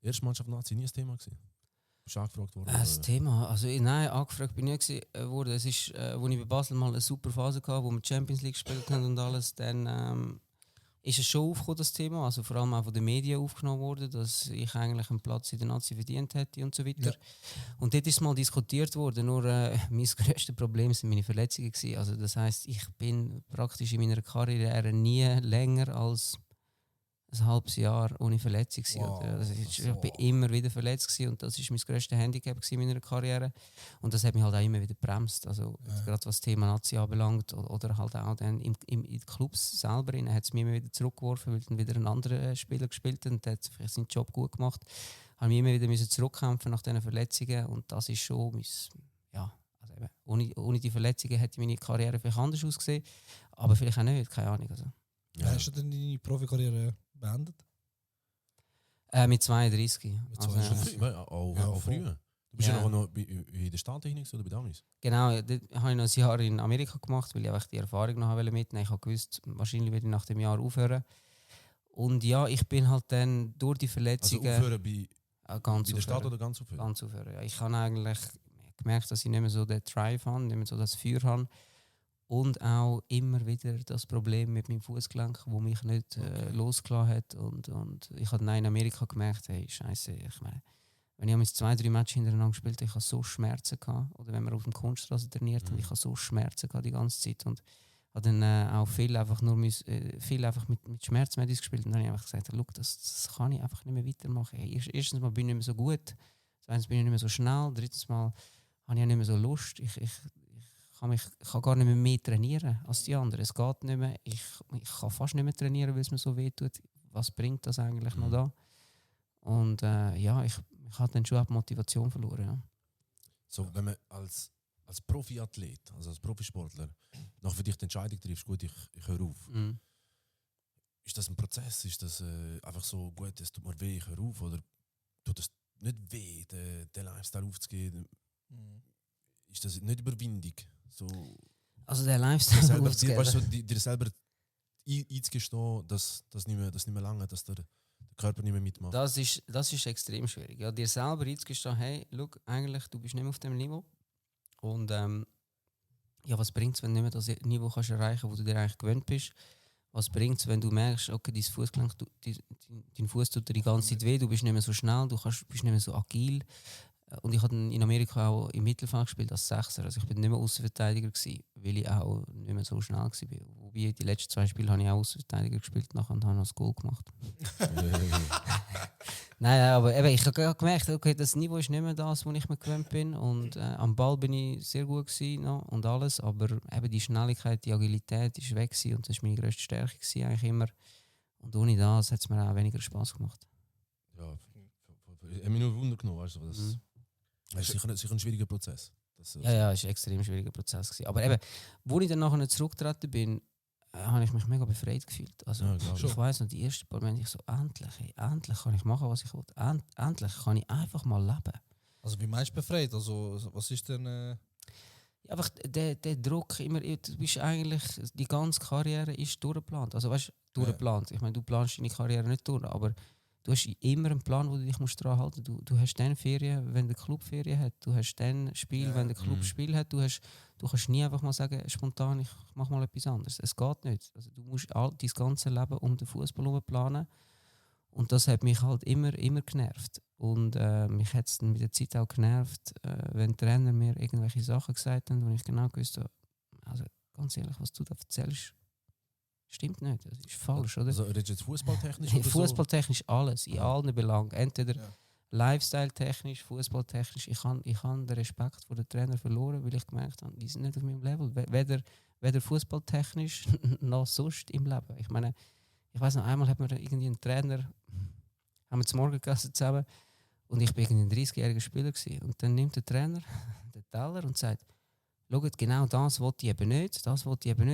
Erste Mannschaft Nazi nie ein Thema gewesen? Bist du angefragt worden? Das Thema, also nein, angefragt bin ich nicht worden. Es ist, wo ich bei Basel mal eine super Phase hatte, wo wir Champions League gespielt haben und alles, dann ist es schon aufgekommen, das Thema, also vor allem auch von den Medien aufgenommen worden, dass ich eigentlich einen Platz in der Nazi verdient hätte und so weiter. Ja. Und dort ist es mal diskutiert worden, nur mein grösstes Problem sind meine Verletzungen gewesen. Also das heisst, ich bin praktisch in meiner Karriere nie länger als ein halbes Jahr ohne Verletzung gewesen, Wow, oder? Also ich so. bin immer wieder verletzt gewesen und das ist mein grösstes Handicap gewesen in meiner Karriere und das hat mich halt auch immer wieder gebremst, also gerade was das Thema Nazi anbelangt oder halt auch dann in den Clubs selber hat es mich immer wieder zurückgeworfen, weil dann wieder ein anderer Spieler gespielt hat und der hat vielleicht seinen Job gut gemacht, habe mich immer wieder müssen zurückkämpfen nach diesen Verletzungen und das ist schon ja, also eben, ohne die Verletzungen hätte meine Karriere vielleicht anders ausgesehen, aber vielleicht auch nicht, keine Ahnung. Also. Ja. Hast du denn deine Profikarriere beendet? Mit 32. Mit Also, 32. Auch Ja, auch voll. früher. Du bist ja Ja. noch in den Staaten hinein oder bei Damis? Genau, dort habe ich noch ein Jahr in Amerika gemacht, weil ich einfach die Erfahrung noch mitnehmen wollte. Ich habe gewusst, wahrscheinlich werde ich nach dem Jahr aufhören. Und ja, ich bin halt dann durch die Also Verletzungen aufhören bei ganz der Stadt aufhören. oder ganz aufhören? Ganz aufhören. Ja. Ich habe eigentlich gemerkt, dass ich nicht mehr so den Drive habe, nicht mehr so das Feuer habe. Und auch immer wieder das Problem mit meinem Fußgelenk, das mich nicht losgelassen hat. Und ich habe dann in Amerika gemerkt, hey, Scheiße, ich meine, wenn ich jetzt 2-3 Matches hintereinander gespielt habe, ich habe so Schmerzen gehabt. Oder wenn wir auf der Kunststraße trainiert haben, ich habe so Schmerzen gehabt die ganze Zeit. Und habe dann auch viel einfach mit Schmerzmedis gespielt. Und dann habe ich einfach gesagt, look, das kann ich einfach nicht mehr weitermachen. Hey, erstens mal bin ich nicht mehr so gut, zweitens bin ich nicht mehr so schnell, drittens mal habe ich nicht mehr so Lust. Ich kann gar nicht mehr trainieren als die anderen. Es geht nicht mehr. Ich kann fast nicht mehr trainieren, weil es mir so weh tut. Was bringt das eigentlich noch da? Und ja, ich habe dann schon die Motivation verloren. Ja. So, wenn man als Profiathlet, also als Profisportler, noch für dich die Entscheidung triffst, gut, ich höre auf. Mhm. Ist das ein Prozess? Ist das einfach so, gut, es tut mir weh, ich höre auf? Oder tut es nicht weh, den Lifestyle aufzugeben? Ist das nicht Überwindung? So, Also der dir Lifestyle selber, aufzugeben. weißt du, dir selber einzugestehen, dass das nicht mehr lange, dass der Körper nicht mehr mitmacht. Das ist extrem schwierig. Ja, dir selber einzugestehen, hey, look, eigentlich, du bist nicht mehr auf dem Niveau. Und ja, was bringt es, wenn du nicht mehr das Niveau kannst erreichen, wo du dir eigentlich gewöhnt bist? Was bringt es, wenn du merkst, okay, dein Fußgelenk, dein Fuß tut dir die ganze Zeit weh, du bist nicht mehr so schnell, bist nicht mehr so agil. Und ich habe in Amerika auch im Mittelfeld gespielt als Sechser. Also ich bin nicht mehr Außenverteidiger gewesen, weil ich auch nicht mehr so schnell war. Wobei die letzten 2 Spiele habe ich auch Außenverteidiger gespielt nachher und habe noch das Goal gemacht. Nein, aber eben, ich habe gemerkt, okay, das Niveau ist nicht mehr das, wo ich mir gewöhnt bin. Und am Ball bin ich sehr gut gewesen, no, und alles. Aber eben die Schnelligkeit, die Agilität ist weg gewesen, und das war meine grösste Stärke gewesen, eigentlich immer. Und ohne das hat es mir auch weniger Spass gemacht. Ja, ich habe mich nur Wunder genommen, weißt du, das ist sicher ein schwieriger Prozess. Ja, es war ein extrem schwieriger Prozess gewesen. Aber eben, wo ich dann nachher zurückgetreten bin, habe ich mich mega befreit gefühlt. Also, Ja, glaub ich weiss noch, die ersten paar Momente, ich so, endlich kann ich machen, was ich will. Endlich kann ich einfach mal leben. Also wie meinst du befreit? Also was ist denn... Ja, einfach der Druck, immer, du bist eigentlich, die ganze Karriere ist durchgeplant. Also weißt du, durchgeplant. Ich meine, du planst deine Karriere nicht durch, aber du hast immer einen Plan, wo du dich dran halten musst. Du hast dann Ferien, wenn der Club Ferien hat. Du hast dann Spiel, wenn der Club Spiel hat. Du kannst nie einfach mal sagen, spontan, ich mache mal etwas anderes. Es geht nicht. Also, du musst dein ganzes Leben um den Fußball herum planen. Und das hat mich halt immer genervt. Und mich hat es dann mit der Zeit auch genervt, wenn Trainer mir irgendwelche Sachen gesagt haben, wo ich genau gewusst habe, also ganz ehrlich, was du da erzählst, stimmt nicht. Das ist falsch, oder? Also redest du jetzt fußballtechnisch oder Fußballtechnisch alles, in allen Belangen. Entweder Lifestyle-technisch, fußballtechnisch. Ich habe den Respekt vor den Trainer verloren, weil ich gemerkt habe, die sind nicht auf meinem Level. weder fußballtechnisch noch sonst im Leben. Ich meine, ich weiß noch, einmal hat mir irgendwie ein Trainer, haben wir zum Morgen gegessen zusammen und ich war irgendwie ein 30-jähriger Spieler gewesen. Und dann nimmt der Trainer den Teller und sagt, schaut, genau das wollte ich eben nicht,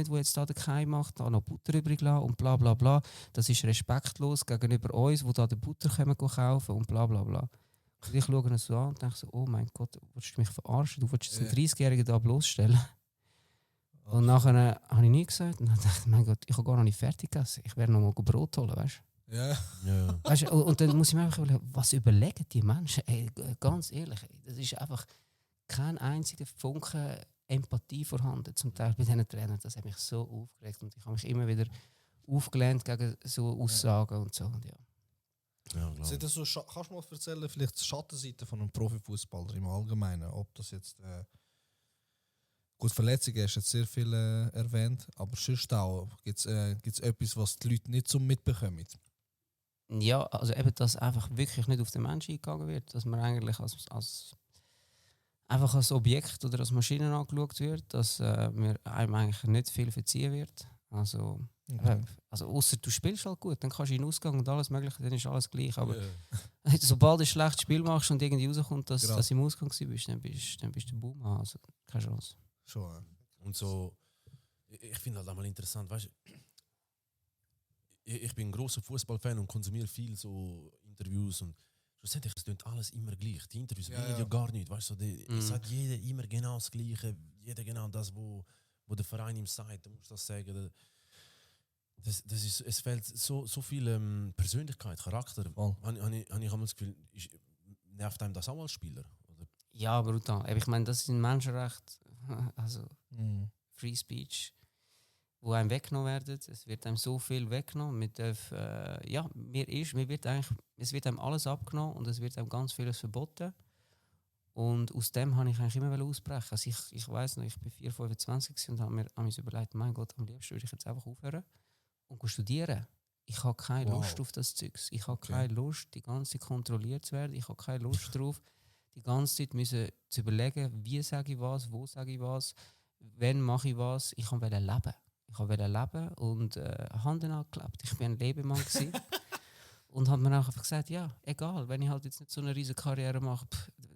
wo jetzt da der Kai macht, da noch Butter übrig lassen und bla bla bla. Das ist respektlos gegenüber uns, die da den Butter kaufen und bla bla bla. Und ich schaue ihn so an und denke so, oh mein Gott, willst du mich verarschen? Du willst jetzt einen 30-Jährigen da bloßstellen? Und nachher habe ich nichts gesagt und dann dachte ich, mein Gott, ich habe gar noch nicht fertig gegessen. Ich werde noch mal Brot holen, weißt du? Ja. Ja. Weißt du, und dann muss ich mir einfach überlegen, was überlegen die Menschen? Ey, ganz ehrlich, das ist einfach kein einziger Funken Empathie vorhanden. Zum Teil bei diesen Trainern, das hat mich so aufgeregt und ich habe mich immer wieder aufgelehnt gegen so Aussagen und so. Und ja. Ja, klar. Sind das so, kannst du mal erzählen, vielleicht die Schattenseite von einem Profifußballer im Allgemeinen? Ob das jetzt. Gut, Verletzungen hast du jetzt sehr viel erwähnt, aber sonst auch. Gibt es etwas, was die Leute nicht so mitbekommen? Ja, also eben, dass einfach wirklich nicht auf den Menschen eingegangen wird, dass man eigentlich einfach als Objekt oder als Maschine angeschaut wird, dass mir einem eigentlich nicht viel verziehen wird. Also außer du spielst halt gut, dann kannst du in den Ausgang und alles mögliche, dann ist alles gleich. Aber sobald du ein schlechtes Spiel machst und irgendwie rauskommt, dass du im Ausgang bist, dann bist du Boom. Also keine Chance. Schon. Und so, ich finde halt auch mal interessant, weißt du, ich bin ein grosser Fußballfan und konsumiere viel so Interviews und schlussendlich es klingt alles immer gleich. Die Interviews bringen ja gar nicht, weißt du, es sagt jeder immer genau das Gleiche, jeder genau das, wo der Verein ihm sagt, du musst das sagen. Es fehlt so viel Persönlichkeit, Charakter. Habe ich einmal das Gefühl, nervt einem das auch als Spieler? Oder? Ja, brutal. Ich meine, das ist ein Menschenrecht, also Free Speech, wo einem weggenommen werden. Es wird einem so viel weggenommen. Es wird einem alles abgenommen und es wird einem ganz vieles verboten. Und aus dem habe ich eigentlich immer ausbrechen. Also ich weiss noch, ich war 25 und habe mir überlegt, mein Gott, am liebsten würde ich jetzt einfach aufhören und studieren. Ich habe keine Lust auf das Zeugs. Ich habe keine Lust, die ganze Zeit kontrolliert zu werden. Ich habe keine Lust darauf, die ganze Zeit zu überlegen, wie sage ich was, wo sage ich was, wann mache ich was. Ich wollte leben. Ich wollte leben und habe dann auch gelebt. Ich war ein Lebemann und habe mir auch einfach gesagt, ja, egal, wenn ich halt jetzt nicht so eine riesige Karriere mache,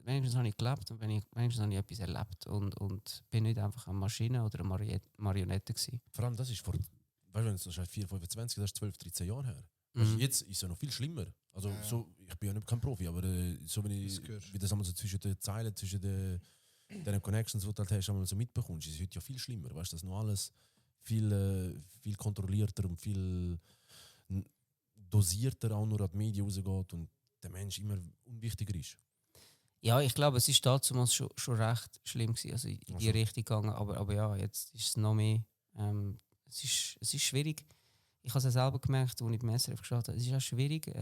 wenigstens habe ich gelebt und wenigstens habe ich etwas erlebt und bin nicht einfach eine Maschine oder eine Marionette gewesen. Vor allem, das ist vor, weißt du, das ist 4, 25, das ist 12, 13 Jahre her. Also jetzt ist es ja noch viel schlimmer. Also so, ich bin ja nicht kein Profi, aber so wie das einmal so zwischen den Zeilen, zwischen den Connections, die du halt hast, einmal so mitbekommst, ist es heute ja viel schlimmer. Weißt du, das ist noch alles viel kontrollierter und viel dosierter auch nur an die Medien rausgeht und der Mensch immer unwichtiger ist. Ja, ich glaube, es war damals schon recht schlimm gewesen, also in die Richtung gegangen, aber ja, jetzt ist es noch mehr. Es ist schwierig. Ich habe es ja selber gemerkt, als ich beim SRF geschaut habe, es ist auch schwierig,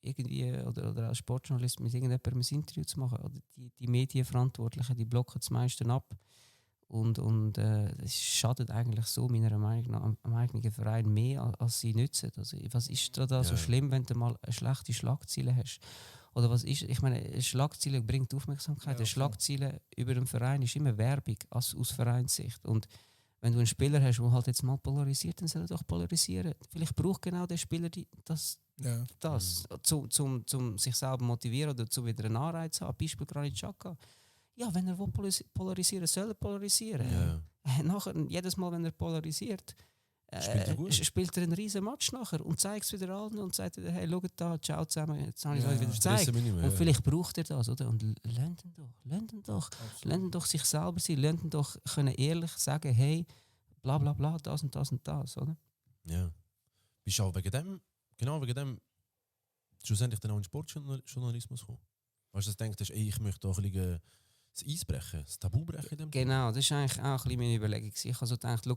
irgendwie, oder als Sportjournalist mit irgendjemandem ein Interview zu machen. Oder die Medienverantwortlichen, die blocken das meiste ab. Und es schadet eigentlich so meiner Meinung nach am eigenen Verein mehr, als sie nützen. Also, was ist da so schlimm, wenn du mal eine schlechte Schlagzeile hast? Oder was ist, ich meine, eine Schlagzeile bringt Aufmerksamkeit. Eine Schlagzeile über den Verein ist immer Werbung aus Vereinssicht. Und wenn du einen Spieler hast, der halt jetzt mal polarisiert, dann soll er doch polarisieren. Vielleicht braucht genau der Spieler das zum sich selber motivieren oder zu wieder einen Anreiz haben. Beispiel Granit Xhaka. Ja, wenn er polarisieren soll er polarisieren. Ja. Nachher, jedes Mal, wenn er polarisiert, spielt er einen riesen Match nachher und zeigt es wieder allen und sagt, hey, schaut da, ciao zusammen, jetzt habe ich es euch wieder gezeigt. Und vielleicht braucht er das, oder? Und lernt ihn doch sich selber sein, lernt ihn doch können ehrlich sagen, hey, bla bla bla, das und das und das, oder? Ja. Bist du auch wegen dem, schlussendlich dann auch in den Sportjournalismus gekommen? Weißt du, dass du denkst, ey, ich möchte doch das Eis brechen, das Tabu brechen? Genau, das war eigentlich auch ein bisschen meine Überlegung. Ich habe so gedacht, schau,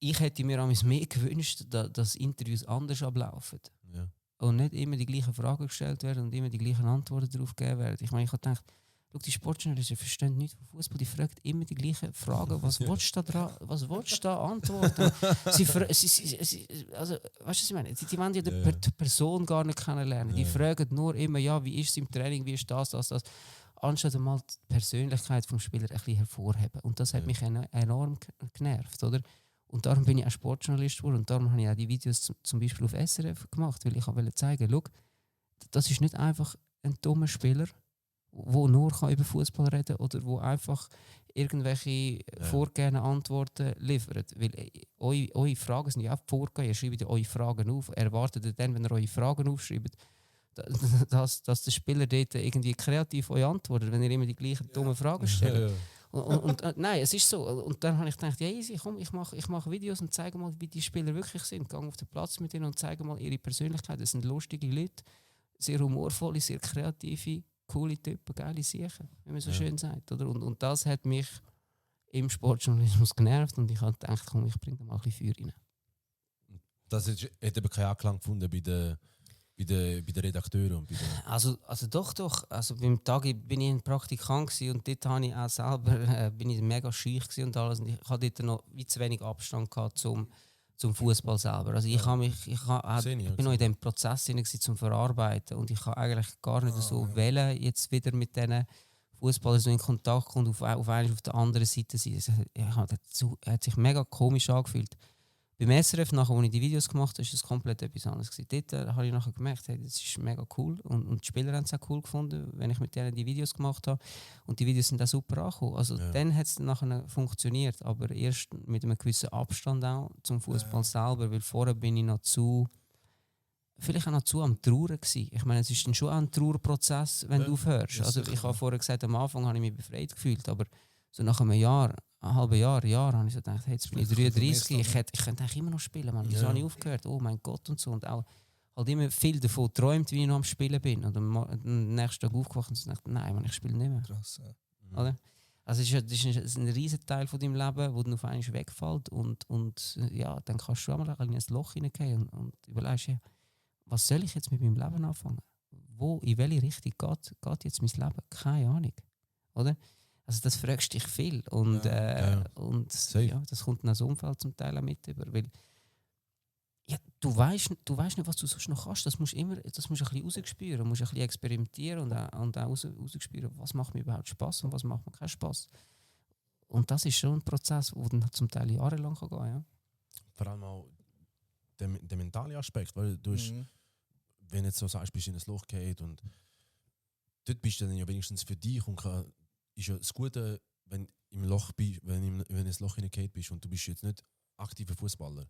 ich hätte mir mehr gewünscht, dass Interviews anders ablaufen. Ja. Und nicht immer die gleichen Fragen gestellt werden und immer die gleichen Antworten darauf gegeben werden. Ich meine, ich habe gedacht, schau, die Sportjournalisten verstehen nichts von Fußball, die fragen immer die gleichen Fragen. Was willst du da antworten? Also, weißt du, was ich meine? Die wollen ja die Person gar nicht kennenlernen. Die fragen nur immer, ja, wie ist es im Training, wie ist das. anstatt einmal die Persönlichkeit des Spielers ein bisschen hervorheben. Und das hat mich enorm genervt, oder? Und darum bin ich auch Sportjournalist geworden und darum habe ich auch die Videos zum Beispiel auf SRF gemacht, weil ich wollte zeigen, schau, das ist nicht einfach ein dummer Spieler, der nur über Fußball reden kann oder der einfach irgendwelche vorgegebenen Antworten liefert. Weil eure Fragen sind ja auch vorgegeben, ihr schreibt ja eure Fragen auf. Erwartet dann, wenn ihr eure Fragen aufschreibt, dass der Spieler dort irgendwie kreativ euch antwortet, wenn ihr immer die gleichen dummen Fragen stellt. Nein, es ist so. Und dann habe ich gedacht, ja easy, komm, ich mache Videos und zeige mal, wie die Spieler wirklich sind. Gehe auf den Platz mit ihnen und zeige mal ihre Persönlichkeit. Das sind lustige Leute, sehr humorvolle, sehr kreative, coole Typen, geile Sachen, wie man so schön sagt. Oder? Und das hat mich im Sportjournalismus genervt und ich habe gedacht, komm, ich bringe da mal ein bisschen Feuer rein. Das hat eben keinen Anklang gefunden bei den Redakteuren und bei den Also doch. Also beim Tagi bin ich ein Praktikant gewesen und dort habe ich auch selber bin ich mega schüch gewesen und alles. Und ich hatte dort noch wie zu wenig Abstand gehabt zum Fußball selber. Also ich bin noch in dem Prozess zum Verarbeiten und ich kann eigentlich gar nicht so wählen jetzt wieder mit diesen Fußballern so in Kontakt kommt auf der anderen Seite sein. Das hat sich mega komisch angefühlt. Beim SRF, nachher, als ich die Videos gemacht habe, war es komplett etwas anderes. Dort habe ich nachher gemerkt, hey, das ist mega cool. Und die Spieler haben es auch cool gefunden, wenn ich mit denen die Videos gemacht habe. Und die Videos sind auch super angekommen. Also dann hat es nachher funktioniert, aber erst mit einem gewissen Abstand auch zum Fußball selber, weil vorher bin ich vielleicht auch noch zu am Trauern gewesen. Ich meine, es ist dann schon auch ein Trauerprozess, wenn du aufhörst. Also ich habe vorher gesagt, am Anfang habe ich mich befreit gefühlt, aber so nach einem halben Jahr, habe ich so gedacht, hey, jetzt bin ich 33, ich könnte eigentlich immer noch spielen, man. Wieso habe ich aufgehört? Oh mein Gott und so. Und auch halt immer viel davon geträumt, wie ich noch am Spielen bin. Und am nächsten Tag aufgewacht und so gedacht, nein, man, ich spiele nicht mehr. Krass, Oder? Also das ist ein riesen Teil von deinem Leben, wo dann auf einmal wegfällt und ja, dann kannst du auch mal in ein Loch hineingehen und überlegst, ja, was soll ich jetzt mit meinem Leben anfangen? In welche Richtung geht jetzt mein Leben? Keine Ahnung. Oder? Also das fragst dich viel und das kommt in das Umfeld zum Teil auch mit über, weil ja, du weißt nicht, was du sonst noch kannst. Das musst du ein bisschen rausspüren, musst ein bisschen experimentieren und auch rausspüren, was macht mir überhaupt Spass und was macht mir keinen Spass. Und das ist schon ein Prozess, der dann zum Teil jahrelang gehen kann. Ja. vor allem auch der mentale Aspekt, weil du hast, wenn du jetzt so sagst, bist du in ein Loch gefallen und dort bist du dann ja wenigstens für dich und ist ja das Gute, wenn im Loch bist, wenn ins Loch hineingefallen bist und du bist jetzt nicht aktiver Fußballer.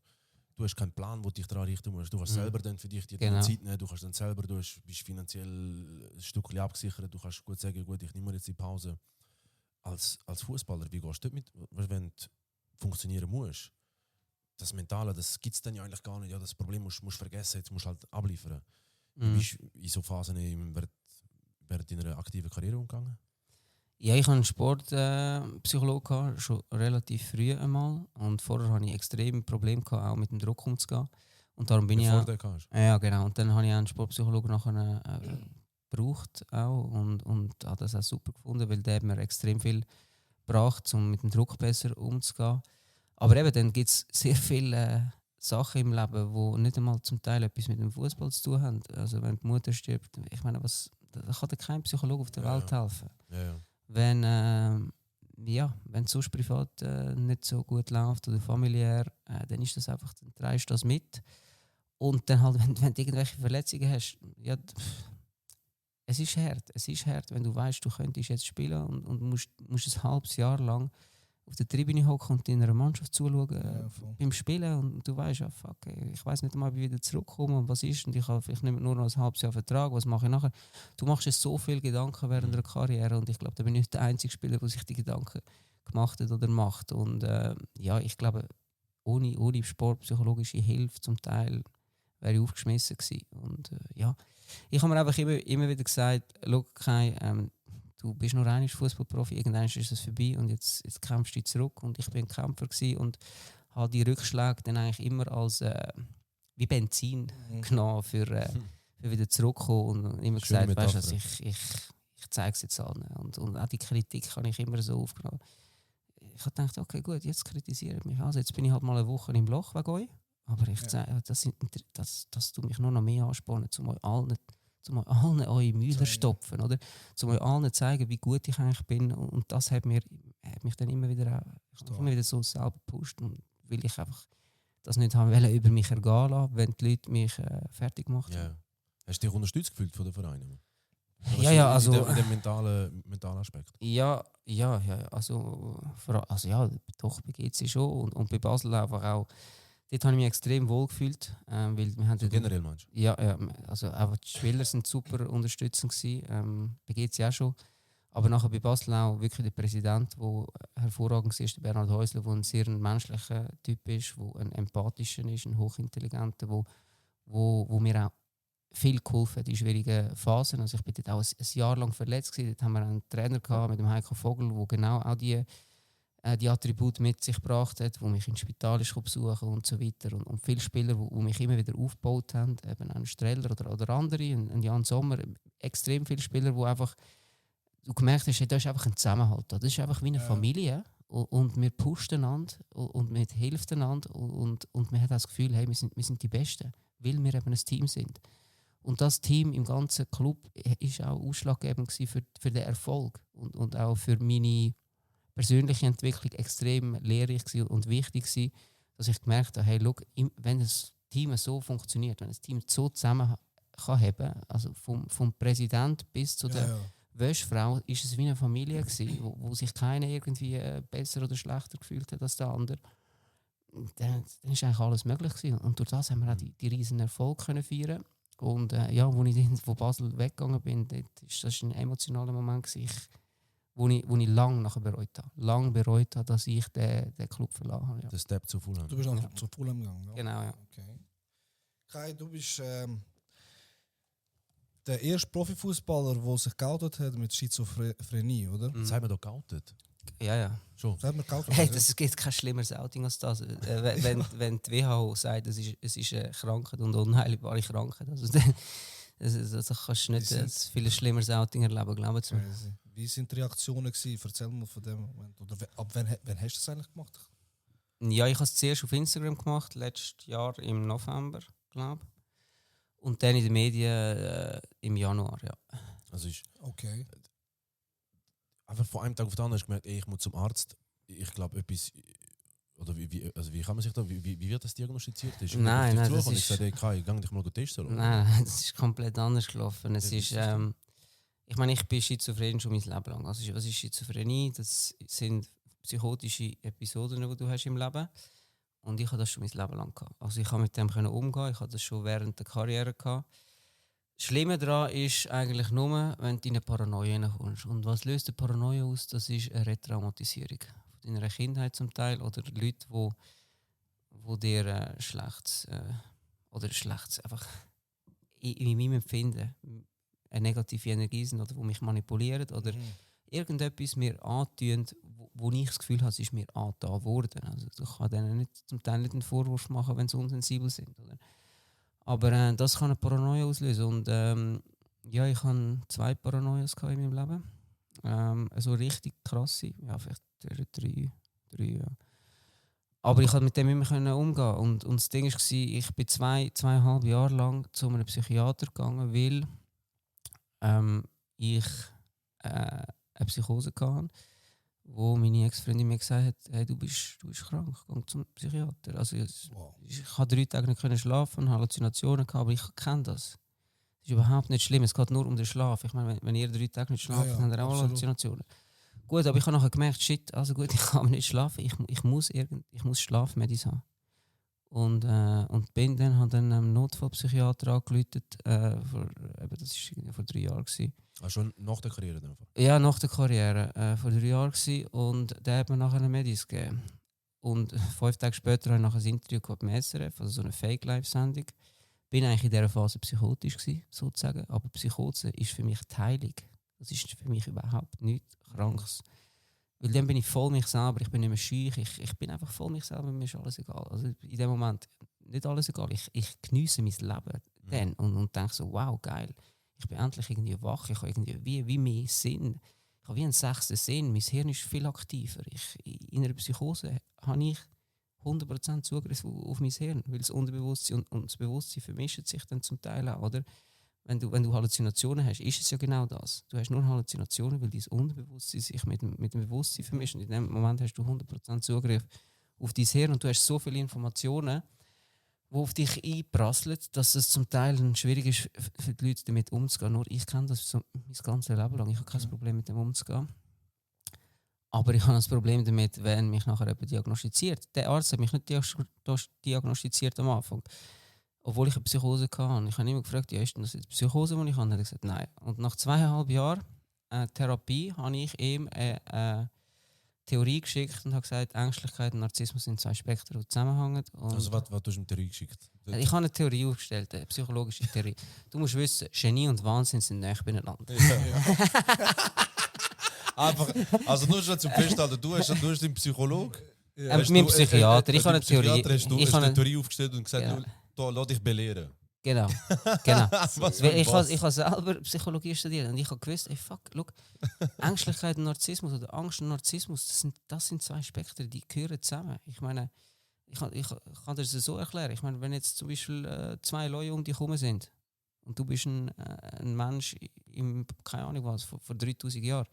Du hast keinen Plan, wo du dich daran richten musst. Du kannst selber dann für dich die Zeit nehmen, du kannst dann selber, bist finanziell ein Stückchen abgesichert, du kannst gut sagen, gut, ich nehme mir jetzt die Pause. Als Fußballer, wie gehst du damit, wenn du funktionieren musst? Das Mentale, das gibt es dann ja eigentlich gar nicht. Ja, das Problem musst du vergessen, jetzt musst du halt abliefern. Du bist in so Phasen während deiner aktiven Karriere umgegangen? Ja, ich hatte einen Sportpsychologe, schon relativ früh einmal. Und vorher hatte ich extrem Probleme gehabt, auch mit dem Druck umzugehen. Und darum bin Bevor ich du den hast? ja, genau. Und dann habe ich auch einen Sportpsychologen nachher gebraucht auch und habe das auch super gefunden, weil der hat mir extrem viel gebracht, um mit dem Druck besser umzugehen. Aber eben, dann gibt es sehr viele Sachen im Leben, die nicht einmal zum Teil etwas mit dem Fußball zu tun haben. Also wenn die Mutter stirbt, ich meine, da kann dir kein Psychologe auf der Welt helfen. Ja. Wenn es sonst privat nicht so gut läuft oder familiär, dann ist das einfach, dann trägst du das mit. Und dann halt, wenn du irgendwelche Verletzungen hast, ja, es ist hart, wenn du weißt, du könntest jetzt spielen und musst ein halbes Jahr lang auf der Tribüne hocken und deiner Mannschaft zuschauen beim Spielen und du weißt, ja, fuck, ich weiß nicht einmal, wie ich wieder zurückkomme und was ist und ich habe vielleicht nur noch ein halbes Jahr Vertrag, was mache ich nachher? Du machst dir so viele Gedanken während der Karriere und ich glaube, da bin ich nicht der einzige Spieler, der sich die Gedanken gemacht hat oder macht und ich glaube, ohne sportpsychologische Hilfe zum Teil wäre ich aufgeschmissen gewesen und ich habe mir einfach immer wieder gesagt, schau, Kai, du bist nur einmal Fußballprofi, irgendwann ist es vorbei und jetzt kämpfst du zurück. Und ich bin ein Kämpfer gewesen und habe die Rückschläge dann eigentlich immer als wie Benzin genommen, für wieder zurückzukommen. Und immer gesagt, weißt du, ich zeige es jetzt an. Und auch die Kritik habe ich immer so aufgenommen. Ich habe gedacht, okay, gut, jetzt kritisiert mich. Also jetzt bin ich halt mal eine Woche im Loch wegen euch. Aber ich zeige, das tut mich nur noch mehr anspornen, um euch allen um allen eure Mühlen Zeigen. stopfen, oder? Um euch allen zu zeigen, wie gut ich eigentlich bin. Und das hat mich dann immer wieder so selber gepusht, und weil ich einfach das nicht haben wollte, über mich ergehen lassen, wenn die Leute mich fertig gemacht haben. Ja. Hast du dich unterstützt gefühlt von den Vereinen? Ja, also... In dem mentalen Aspekt. Ja, also doch, bei GC schon und bei Basel einfach auch. Dort habe ich mich extrem wohl gefühlt, weil wir haben So generell meinst du? ja, also einfach die Spieler sind super unterstützend gewesen, bei GC auch schon. Aber nachher bei Basel auch wirklich der Präsident, der hervorragend ist, der Bernhard Häusler, der ein sehr menschlicher Typ ist, der ein empathischer ist, ein hochintelligenter, wo mir auch viel geholfen in schwierigen Phasen. Also ich bin dort auch ein Jahr lang verletzt gewesen. Dort haben wir einen Trainer gehabt mit dem Heiko Vogel, der genau auch die Attribute mit sich gebracht hat, wo mich ins Spital ist besuchen und so weiter. Und viele Spieler, die mich immer wieder aufgebaut haben, eben ein Streller oder andere, ein Jan Sommer, extrem viele Spieler, die einfach, du gemerkt hast, hey, da ist einfach ein Zusammenhalt. Das ist einfach wie eine Familie, und wir pushen einander und wir helfen einander, und man hat das Gefühl, hey, wir sind die Besten, weil wir eben ein Team sind. Und das Team im ganzen Club ist auch ausschlaggebend für den Erfolg und auch für meine persönliche Entwicklung extrem lehrreich und wichtig gewesen, dass ich gemerkt habe, hey, schau, wenn das Team so funktioniert, wenn das Team so zusammen kann haben, also vom Präsident bis zu der Wäschfrau, ist es wie eine Familie gewesen, wo sich keiner irgendwie besser oder schlechter gefühlt hat als der andere. Dann ist eigentlich alles möglich gewesen. Und durch das haben wir auch die riesen Erfolg können feiern. Und als ich dann von Basel weggegangen bin, das war ein emotionaler Moment gewesen, wo ich lange nachher bereut habe. Lange bereut habe, dass ich den Club verlassen habe. Ja. Der Step zu Fulham. Du bist dann zu Fulham gegangen, ja? Genau, ja. Okay. Kai, du bist der erste Profifußballer, der sich geoutet hat mit Schizophrenie, oder? Das haben wir doch geoutet. Ja. Schon. Das hat man geoutet. Hey, es gibt kein schlimmeres Outing als das. Wenn die WHO sagt, es ist eine Krankheit und eine unheilbare Krankheit. Also, das kannst du nicht ein viel schlimmeres Outing erleben, glaube ich. Wie sind die Reaktionen gewesen? Erzähl mal von dem Moment. Oder ab wann hast du das eigentlich gemacht? Ja, ich habe es zuerst auf Instagram gemacht, letztes Jahr im November, glaube ich. Und dann in den Medien im Januar, ja. Also ist Okay. einfach von einem Tag auf den anderen hast du gemerkt, ey, ich muss zum Arzt. Ich glaube, etwas. Oder wie kann man sich da. Wie wird das diagnostiziert? Ist Nein, das und ich ist... sage, Kai, geh dich mal testen. Oder? Nein, das ist komplett anders gelaufen. Es Ja, ist, ich meine, ich bin schizophren schon mein Leben lang. Also, was ist Schizophrenie? Das sind psychotische Episoden, die du hast im Leben. Und ich habe das schon mein Leben lang gehabt. Also ich kann mit dem umgehen. Ich hatte das schon während der Karriere gehabt. Das Schlimme daran ist eigentlich nur, wenn du in eine Paranoia hineinkommst. Und was löst eine Paranoia aus? Das ist eine Retraumatisierung von deiner Kindheit zum Teil oder Leute, wo dir schlechtes einfach in meinem Empfinden eine negative Energie sind oder wo mich manipulieren oder irgendetwas mir antun, wo ich das Gefühl habe, es ist mir angetan worden. Also ich kann denen zum Teil nicht einen Vorwurf machen, wenn sie unsensibel sind. Oder? Aber das kann eine Paranoia auslösen. Und ich hatte 2 Paranoias in meinem Leben. Also richtig krasse, ja, vielleicht 3, ja. Aber ich konnte mit dem immer umgehen. Und das Ding war, ich bin 2,5 Jahre lang zu einem Psychiater gegangen, weil ich eine Psychose hatte, wo meine Ex-Freundin mir gesagt hat, hey, du bist krank, geh zum Psychiater. Also ich konnte 3 Tage nicht schlafen, Halluzinationen gehabt, aber ich kenne das. Das ist überhaupt nicht schlimm, es geht nur um den Schlaf. Ich meine, wenn ihr 3 Tage nicht schlaft, dann habt ihr auch Halluzinationen. Gut, aber ich habe nachher gemerkt, shit, also gut, ich kann nicht schlafen, ich muss Schlafmedis haben. Und bin dann, habe dann einem Notfallpsychiater angerufen, das war vor 3 Jahren. Schon nach der Karriere dann? Ja, nach der Karriere, vor 3 Jahren gewesen, und der hat mir nachher eine Medis gegeben. Und 5 Tage später habe ich nachher ein Interview gehabt beim SRF, also so eine Fake-Live-Sendung. Bin eigentlich in dieser Phase psychotisch gewesen, sozusagen, aber Psychose ist für mich die Heilung. Das ist für mich überhaupt nichts Krankes. Weil dann bin ich voll mich selber, ich bin nicht mehr scheu, ich bin einfach voll mich selber, mir ist alles egal. Also in dem Moment nicht alles egal, ich geniesse mein Leben dann und denke so, wow, geil. Ich bin endlich irgendwie wach, ich habe irgendwie wie mehr Sinn. Ich habe wie einen 6. Sinn, mein Hirn ist viel aktiver. In einer Psychose habe ich 100% Zugriff auf mein Hirn, weil das Unterbewusstsein und das Bewusstsein vermischen sich dann zum Teil auch, oder? wenn du Halluzinationen hast, ist es ja genau das. Du hast nur Halluzinationen, weil dein Unterbewusstsein sich mit dem Bewusstsein vermischt. Und in dem Moment hast du 100% Zugriff auf dein Hirn und du hast so viele Informationen, die auf dich einprasseln, dass es zum Teil schwierig ist für die Leute damit umzugehen. Nur ich kenne das so mein ganzes Leben lang. Ich habe kein Problem mit dem umzugehen. Aber ich habe ein Problem damit, wenn mich nachher jemand diagnostiziert. Der Arzt hat mich nicht diagnostiziert am Anfang. Obwohl ich eine Psychose hatte. Ich habe immer gefragt, ja, ist denn das jetzt Psychose, die ich habe? Und er hat gesagt, nein. Und nach 2,5 Jahren Therapie habe ich ihm eine Theorie geschickt und habe gesagt, Ängstlichkeit und Narzissmus sind 2 Spektren, die zusammenhängen. Und Also was hast du ihm Theorie geschickt? ich habe eine Theorie aufgestellt, eine psychologische Theorie. Du musst wissen, Genie und Wahnsinn sind nahe beieinander. Einfach, also nur schon zum Festhalten, du hast einen Psychologe. Mein Psychiater, ich habe eine Theorie. Hast du Ich habe eine Theorie aufgestellt und gesagt, Ja. da lass dich belehren. Genau. Was Weil für ein ich habe selber Psychologie studiert und ich habe gewusst, ey, fuck, look, Ängstlichkeit und Narzissmus oder Angst und Narzissmus, das sind 2 Spektren, die gehören zusammen. Ich meine, ich kann dir das so erklären. Ich meine, wenn jetzt zum Beispiel 2 Leute um dich herum sind und du bist ein Mensch im, keine Ahnung was, vor 3000 Jahren,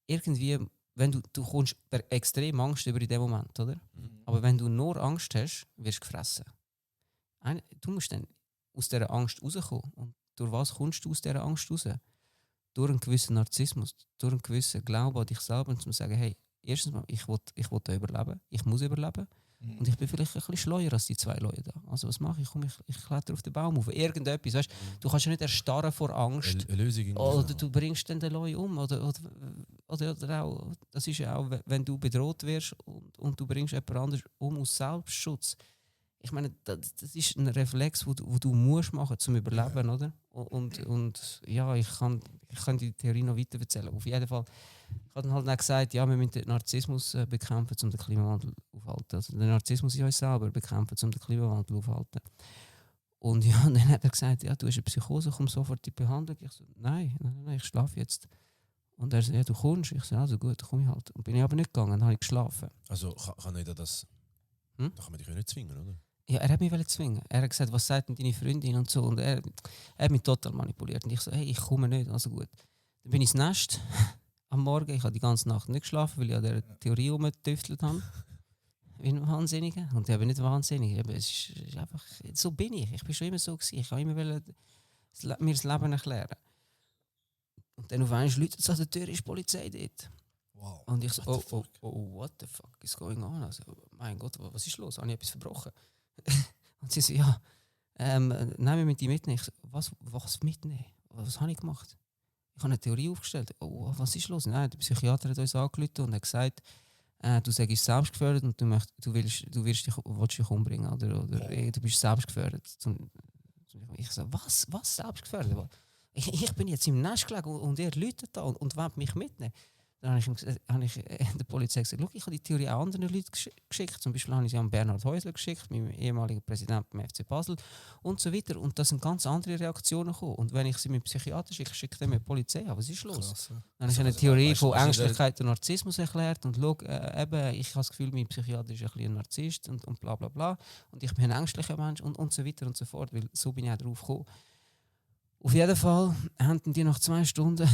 irgendwie, wenn du kommst extrem Angst über in dem Moment, oder? Aber wenn du nur Angst hast, wirst du gefressen. Du musst dann aus dieser Angst rauskommen. Und durch was kommst du aus dieser Angst raus? Durch einen gewissen Narzissmus, durch einen gewissen Glauben an dich selber und zu sagen, hey, erstens mal, ich will überleben, ich muss überleben. Und ich bin vielleicht ein bisschen schleuer als die 2 Leute da. Also was mache ich? Ich kletter auf den Baum auf. Irgendetwas, weißt? Du kannst ja nicht erstarren vor Angst. Eine Lösung. Oder du bringst dann den Leute um. Oder auch, das ist ja auch, wenn du bedroht wirst und du bringst jemand anderes um aus Selbstschutz. Ich meine, das ist ein Reflex, wo du musst machen zum Überleben, oder? Und ja, ich kann die Theorie noch weiter erzählen. Auf jeden Fall, ich habe dann halt auch gesagt, ja, wir müssen den Narzissmus bekämpfen, um den Klimawandel aufzuhalten. Also den Narzissmus in uns selber bekämpfen, um den Klimawandel aufzuhalten. Und ja, dann hat er gesagt, ja, du hast eine Psychose, komm sofort in die Behandlung. Ich so, nein, ich schlafe jetzt. Und er so, ja, du kommst. Ich so, also gut, dann komme ich halt. Und bin ich aber nicht gegangen, dann habe ich geschlafen. Also kann nicht das... Hm? Da kann man dich ja nicht zwingen, oder? Ja, er hat mich zwingen. Er hat gesagt, was sagt denn deine Freundin und so. Und er hat mich total manipuliert. Und ich so, hey, ich komme nicht. Also gut. Dann bin ich ins Nest am Morgen. Ich habe die ganze Nacht nicht geschlafen, weil ich an dieser Theorie rumgetüftelt habe. Wie ein Wahnsinniger. Und ich bin nicht wahnsinnig. Es ist einfach, so bin ich. Ich bin schon immer so gewesen. Ich habe immer mir das Leben erklären. Und dann auf einmal läutet es an der Tür, ist die Polizei dort. Wow. Und ich so, what the fuck is going on? Also, mein Gott, was ist los? Habe ich etwas verbrochen? Und sie so, ja, nehmen wir mit die mitnehmen. Ich so, was mitnehmen? Was habe ich gemacht? Ich habe eine Theorie aufgestellt. Oh, was ist los? Nein, der Psychiater hat uns angerufen und hat gesagt, du sagst selbstgefährdet und du willst dich umbringen oder du bist selbstgefährdet. Ich so, was selbstgefährdet? Ich bin jetzt im Nest gelegen und ihr läutet da und wollt mich mitnehmen. Dann habe ich der Polizei gesagt, ich habe die Theorie auch anderen Leuten geschickt. Zum Beispiel habe ich sie an Bernhard Häusler geschickt, meinem ehemaligen Präsidenten beim FC Basel und so weiter. Und da sind ganz andere Reaktionen gekommen. Und wenn ich sie mit dem Psychiater schicke, schicke ich dann mit der Polizei. Aber was ist los? Krass, ja. Dann habe ich eine Theorie von Ängstlichkeit und Narzissmus erklärt. Und schau, eben, ich habe das Gefühl, mein Psychiater ist ein bisschen ein Narzisst und bla bla bla. Und ich bin ein ängstlicher Mensch und so weiter und so fort. Weil so bin ich auch drauf gekommen. Auf jeden Fall haben die nach 2 Stunden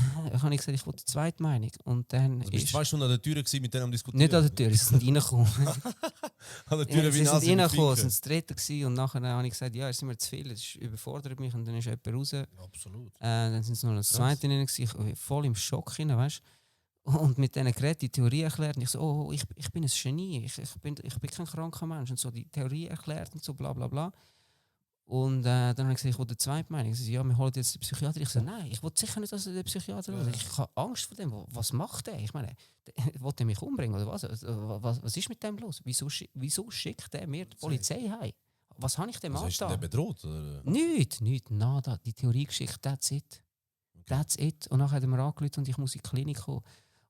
habe ich gesagt, ich wollte eine zweite Meinung. Und dann Also bist du 2 Stunden an der Tür gewesen, mit denen am Diskutieren? nicht an der Tür, sie sind reingekommen. An der Tür Ja, wie sie sind Nase im reingekommen, Finken. sind das Dritte gewesen. Und nachher habe ich gesagt, ja, es sind mir zu viel, das überfordert mich. Und dann ist jemand raus. Absolut. Dann sind es noch das Zweite drin gewesen. Ich war voll im Schock rein, weißt du. Und mit diesen Geräten die Theorie erklärt. Und ich so, oh, ich bin ein Genie, ich bin kein kranker Mensch. Und so die Theorie erklärt und so bla bla bla. Und dann habe ich gesagt, ich will die zweite Meinung. Ich so, ja, wir holen jetzt den Psychiater. Ich so, nein, ich will sicher nicht, dass er den Psychiater holt. Ich habe Angst vor dem. Was macht der? Ich meine, will der mich umbringen oder was? Was ist mit dem los? Wieso schickt der mir die Polizei heim? Was habe ich dem Also ist der angetan? bedroht? Oder? Nichts, nada. Die Theorie geschickt, that's it. Und nachher hat er mir angerufen und ich muss in die Klinik kommen.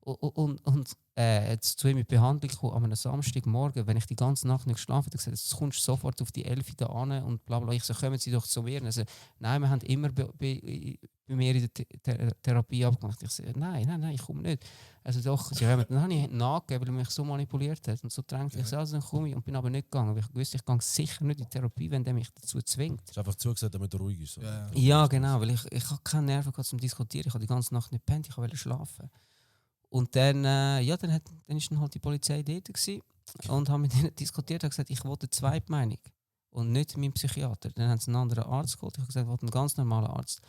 Und jetzt zu ihm in die Behandlung gekommen, an einem Samstagmorgen, wenn ich die ganze Nacht nicht geschlafen habe, gesagt, jetzt kommst du sofort auf die 11 da an und bla bla. Ich so, kommen Sie doch zu mir. Also, nein, wir haben immer bei mir in der Therapie abgemacht. Ich so, nein, ich komme nicht. Also doch, sie haben dann habe ich nachgegeben, weil er mich so manipuliert hat und so drängt. Ich so, also dann komme ich und bin aber nicht gegangen, weil ich wusste, ich gehe sicher nicht in die Therapie, wenn der mich dazu zwingt. Du hast einfach zugesagt, damit er ruhig ist. Oder? Ja, genau, weil ich habe keine Nerven gehabt zum Diskutieren. Ich habe die ganze Nacht nicht gepennt, ich wollte schlafen. Und dann, dann ist dann halt die Polizei dort gewesen und haben mit ihnen diskutiert und gesagt, ich wollte eine Zweitmeinung und nicht meinen Psychiater. Dann haben sie einen anderen Arzt geholt. Ich habe gesagt, ich wollte einen ganz normalen Arzt.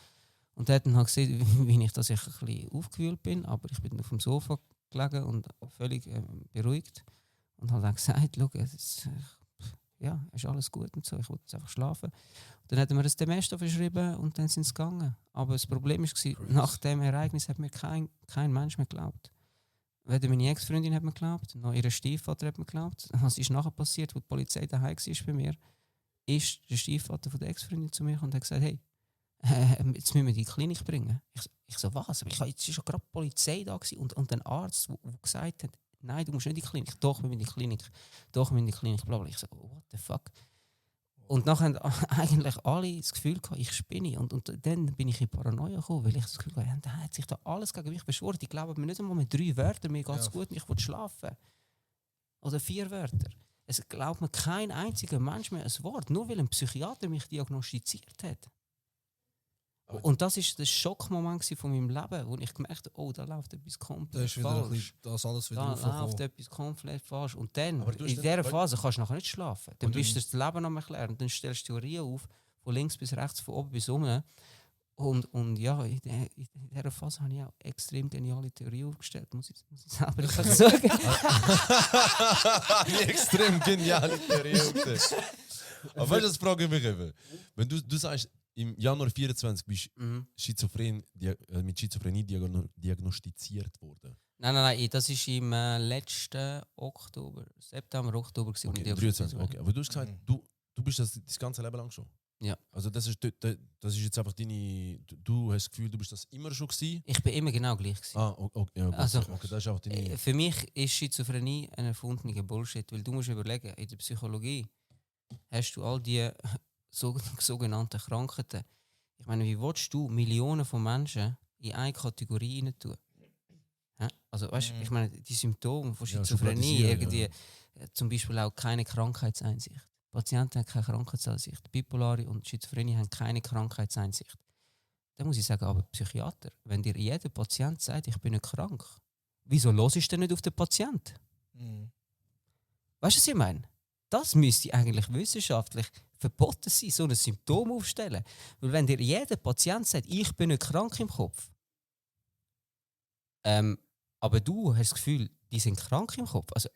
Und der hat dann halt gesehen, wie ich dass ich ein bisschen aufgewühlt bin, aber ich bin dann auf dem Sofa gelegen und völlig beruhigt und habe dann gesagt, schau, ist alles gut und so, ich wollte jetzt einfach schlafen. Und dann hat er mir das Demesto verschrieben und dann sind sie gegangen. Aber das Problem war, nach dem Ereignis hat mir kein Mensch mehr geglaubt. Weder meine Ex-Freundin hat mir geglaubt, noch ihr Stiefvater hat mir geglaubt. Was ist nachher passiert, wo die Polizei daheim war bei mir, ist der Stiefvater von der Ex-Freundin zu mir und hat gesagt, hey, jetzt müssen wir die in die Klinik bringen. Ich so, was? Aber jetzt war schon gerade die Polizei da und ein Arzt, der gesagt hat, nein, du musst nicht in die Klinik. Doch, wir müssen in die Klinik. Doch, wir müssen in die Klinik. Blablabla. Ich so, what the fuck? Und dann haben eigentlich alle das Gefühl gehabt, ich spinne. Und dann bin ich in Paranoia gekommen, weil ich das Gefühl hatte, da hat sich da alles gegen mich beschworen. Die glauben mir nicht einmal mit 3 Wörtern, mir geht es gut und ich will schlafen. Oder 4 Wörter. Es glaubt mir kein einziger Mensch mehr ein Wort, nur weil ein Psychiater mich diagnostiziert hat. Und das war der Schockmoment von meinem Leben, wo ich gemerkt habe, da läuft etwas komplett falsch. Das alles wieder Da aufgekommen. läuft etwas komplett falsch. Und dann, Aber du hast in nicht- dieser Phase kannst du nachher nicht schlafen. Dann Und bist du das Leben am erklären. Und dann stellst du Theorien auf, von links bis rechts, von oben bis unten. Und ja, in dieser Phase habe ich auch extrem geniale Theorie aufgestellt, muss ich selber nicht sagen. Eine extrem geniale Theorie. Aber weißt du, das frage ich mich eben. Wenn du sagst, im Januar 24 bist du mit Schizophrenie diagnostiziert worden. Nein, das war im letzten September, Oktober. Okay, 23, okay. Aber du hast gesagt, du bist das ganze Leben lang schon? Ja. Also das ist jetzt einfach deine... Du hast das Gefühl, du bist das immer schon gewesen? Ich bin immer genau gleich gewesen. Okay, ja, gut. Also, Okay, das ist auch deine... Für mich ist Schizophrenie ein erfundener Bullshit, weil du musst überlegen, in der Psychologie hast du all die sogenannten Krankheiten. Ich meine, wie willst du Millionen von Menschen in eine Kategorie rein tun? Also weißt, ich meine, die Symptome von Schizophrenie, irgendwie, zum Beispiel auch keine Krankheitseinsicht. Patienten haben keine Krankheitseinsicht. Bipolare und Schizophrenie haben keine Krankheitseinsicht. Da muss ich sagen, aber Psychiater, wenn dir jeder Patient sagt, ich bin nicht krank, wieso hörst du denn nicht auf den Patienten? Weißt du, was ich meine? Das müsste eigentlich wissenschaftlich verboten sein, so ein Symptom aufstellen. Weil wenn dir jeder Patient sagt, ich bin nicht krank im Kopf, aber du hast das Gefühl, die sind krank im Kopf, also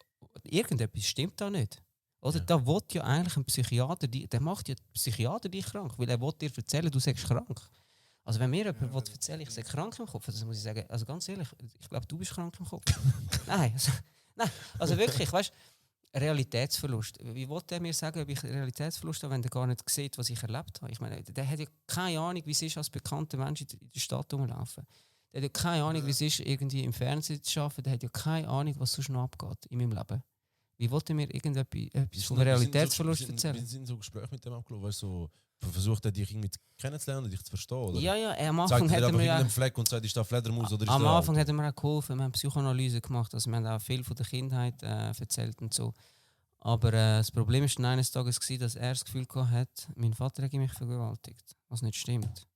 irgendetwas stimmt da nicht. Oder da will ja eigentlich ein Psychiater, der macht ja Psychiater dich krank, weil er will dir erzählen, du sagst krank. Also wenn mir jemand will erzählen, ich sage krank im Kopf, dann muss ich sagen, also ganz ehrlich, ich glaube, du bist krank im Kopf. Nein, also wirklich, weißt du, Realitätsverlust. Wie will der mir sagen, ob ich Realitätsverlust habe, wenn der gar nicht sieht, was ich erlebt habe? Ich meine, der hat ja keine Ahnung, wie es ist, als bekannter Mensch in der Stadt rumlaufen. Der hat ja keine Ahnung, wie es ist, irgendwie im Fernsehen zu arbeiten. Der hat ja keine Ahnung, was sonst noch abgeht in meinem Leben. Wie wollte mir etwas vom Realitätsverlust erzählen? Wir sind so Gespräche mit dem abgelaufen, weißt du, so versucht er dich irgendwie kennenzulernen und dich zu verstehen, oder? Ja, am Anfang hat hat er mir einen Fleck und sagt, ist da Fledermaus oder ist am da Anfang Auto? hat er mir auch geholfen. Wir haben Psychoanalyse gemacht, also wir haben auch viel von der Kindheit erzählt und so. Aber das Problem war eines Tages, dass er das Gefühl hatte, mein Vater hätte mich vergewaltigt, was nicht stimmt.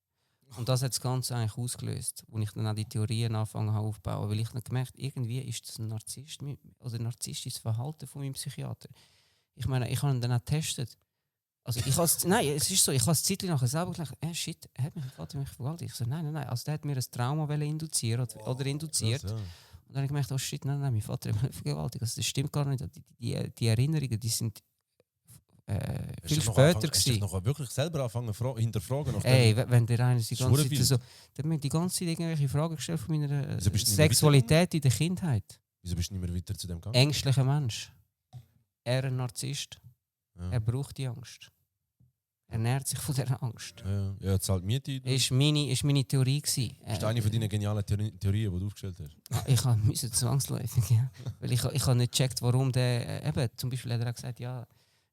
Und das hat das Ganze eigentlich ausgelöst, wo ich dann auch die Theorien angefangen habe aufzubauen, weil ich dann gemerkt, irgendwie ist das ein narzisstisches Verhalten von meinem Psychiater. Ich meine, ich habe ihn dann auch getestet. Also ich es ist so, ich habe es Zeit nachher selber gedacht, shit, hat mein Vater mich vergewaltigt? Ich so, nein, also der hat mir ein Trauma induzieren oder induziert. Krass, ja. Und dann habe ich gemerkt, oh shit, nein, mein Vater hat mich vergewaltigt. Also das stimmt gar nicht. Die Erinnerungen, die sind viel später gewesen. Hast du dich noch wirklich selber anfangen hinterfragen? Ey, wenn der eine die ganze Zeit Zeit so, der hat mir die ganze Zeit irgendwelche Fragen gestellt von meiner Wieso bist du nicht Sexualität in der Kindheit. Wieso bist du nicht mehr weiter zu dem gegangen? Ängstlicher Mensch. Er ein Narzisst. Ja. Er braucht die Angst. ernährt sich von dieser Angst. Ja, er zahlt Miete. Ist meine Theorie gewesen. Das ist eine von deinen genialen Theorien, die du aufgestellt hast. Ich musste zwangsläufig, ja. Weil ich habe nicht gecheckt, warum der, eben, zum Beispiel hat er auch gesagt, ja,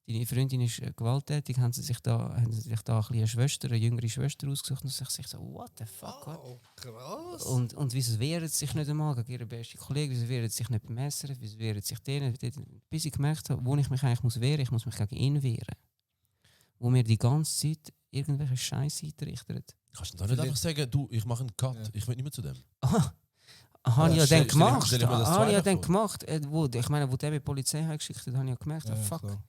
deine Freundin ist gewalttätig, haben sie sich da ein bisschen eine Schwester, eine jüngere Schwester ausgesucht und sich so, what the fuck, what? Oh, krass. Und wieso wehren sie sich nicht einmal gegen ihre beste Kollegen, wieso wehren sie sich nicht beim Messer, wieso wehren sie sich denen, bis ich gemerkt habe, wo ich mich eigentlich muss wehren, ich muss mich gegen ihn wehren. Wo mir die ganze Zeit irgendwelche Scheiße eintrichtert. Kannst du da nicht einfach sagen, du, ich mache einen Cut, ich will nicht mehr zu dem? Habe ich ja dann gemacht. stell ich mir das Habe ich ja zweifach dann gemacht. Wo der mit der Polizei geschickt hat, habe ich ja gemerkt, fuck. klar.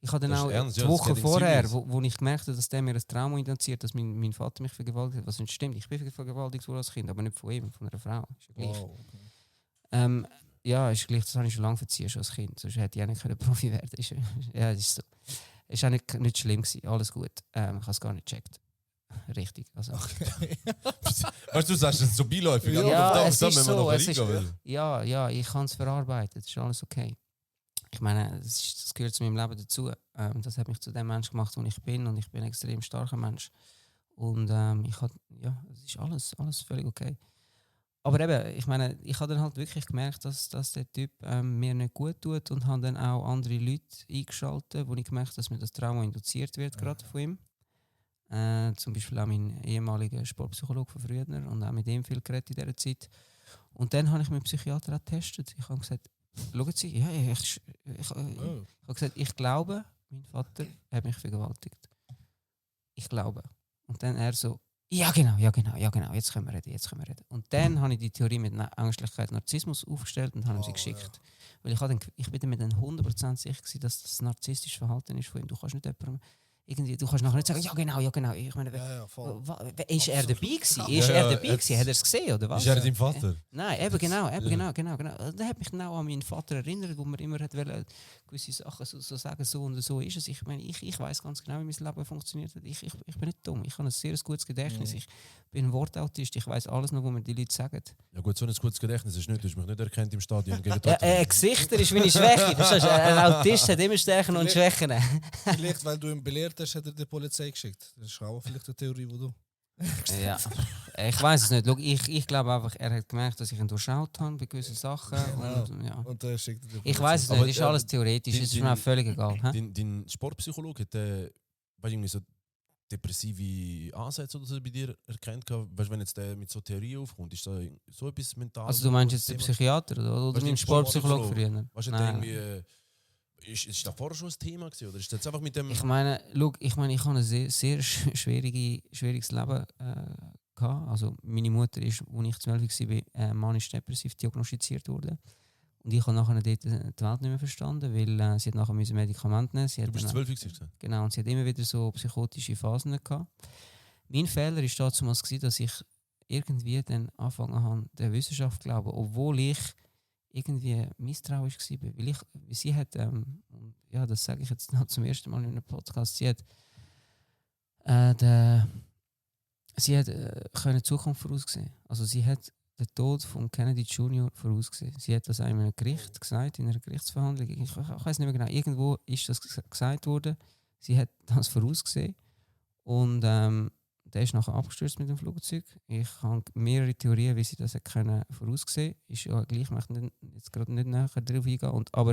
Ich habe dann Das ist auch ernst, die ja, das Woche geht vorher, ins wo ich gemerkt habe, dass der mir ein Trauma induziert, dass mein Vater mich vergewaltigt hat. Was nicht stimmt, ich bin vergewaltigt worden als Kind, aber nicht von ihm, von einer Frau. Ist ja gleich. Wow, okay. Ja, ist gleich, das habe ich schon lange verziehen, schon als Kind. Sonst hätte ich auch nicht Profi werden können. Ja, das ist so. Es war auch nicht schlimm gewesen, alles gut. Ich habe es gar nicht gecheckt. Richtig. Also. Okay. Weißt du, du sagst es so beiläufig. Ja, aber es da ist müssen wir so. noch Es ist, reingehen, ja, ich kann es verarbeiten. Das ist alles okay. Ich meine, das gehört zu meinem Leben dazu. Das hat mich zu dem Mensch gemacht, der ich bin. Und ich bin ein extrem starker Mensch. Und es ist alles völlig okay. Aber eben, ich meine, ich habe dann halt wirklich gemerkt, dass der Typ mir nicht gut tut und habe dann auch andere Leute eingeschaltet, wo ich gemerkt habe, dass mir das Trauma induziert wird, gerade von ihm. Zum Beispiel auch mein ehemaliger Sportpsychologe von früher und auch mit ihm viel geredet in dieser Zeit. Und dann habe ich mit dem Psychiater auch getestet. Ich habe gesagt, schauen Sie, ja, ich habe gesagt, ich glaube, mein Vater hat mich vergewaltigt. Ich glaube. Und dann er so, ja genau, jetzt können wir reden. Und dann habe ich die Theorie mit Ängstlichkeit, Narzissmus aufgestellt und habe ihm sie geschickt. Weil ich bin mir dann 100% sicher gewesen, dass das narzisstisches Verhalten ist von ihm. Du kannst nicht jemandem du kannst nachher nicht sagen, ja genau. Ich meine, voll. Ist er dabei gewesen? Ist Ja, er dabei jetzt- gewesen? Hat er es gesehen oder was? Ist er dein Vater? Nein, eben genau. Der hat mich genau an meinen Vater erinnert, wo man immer hat gewisse Sachen so sagen, so und so ist es. Ich meine, ich weiß ganz genau, wie mein Leben funktioniert hat. Ich bin nicht dumm. Ich habe ein sehr gutes Gedächtnis. Ich bin ein Wortautist. Ich weiß alles noch, was mir die Leute sagen. Ja gut, so ein gutes Gedächtnis ist nicht, du hast mich nicht erkannt im Stadion. Gesichter ist meine Schwäche. Verstehst du? Ein Autist hat immer Stärken und Schwächen. Vielleicht, weil du ihn belehrt hast, hat er die Polizei geschickt. Das ist auch vielleicht eine Theorie, die du... Ja, ich weiß es nicht. Schau, ich glaube einfach, er hat gemerkt, dass ich ihn durchschaut habe bei gewissen Sachen. Und, ja. Und er schickt er die Ich Polizei. weiß es nicht, Aber, ist alles theoretisch, es ist mir auch völlig egal. Hä? Dein Sportpsychologe hat irgendwie so depressive Ansätze oder so bei dir erkannt. Weißt du, wenn jetzt der mit so Theorie aufkommt, ist da so etwas mental? Also du meinst jetzt den Psychiater oder Weißt du, mein den Sportpsychologe Sportpsychologe? früher? Weißt du, irgendwie, ist das vorher schon ein Thema gewesen, oder ist das jetzt einfach mit dem... Ich meine, ich habe ein sehr schwieriges Leben gehabt. Also meine Mutter ist, als ich 12 war, manisch-depressiv diagnostiziert worden. Und ich habe nachher dort die Welt nicht mehr verstanden, weil sie hat nachher Medikamente nehmen. Du bist 12 gewesen? Genau, und sie hat immer wieder so psychotische Phasen gehabt. Mein Fehler war damals, dass ich irgendwie dann angefangen habe, der Wissenschaft zu glauben, obwohl ich irgendwie misstrauisch war. Weil sie hat, das sage ich jetzt noch zum ersten Mal in einem Podcast, sie hat die Zukunft voraussehen. Also sie hat den Tod von Kennedy Jr. vorausgesehen. Sie hat das einem Gericht gesagt, in einer Gerichtsverhandlung. Ich weiß nicht mehr genau. Irgendwo ist das gesagt worden. Sie hat das vorausgesehen. Und der ist nachher abgestürzt mit dem Flugzeug. Ich habe mehrere Theorien, wie sie das voraussehen können. Ist ja gleich, ich möchte jetzt gerade nicht näher darauf eingehen. Aber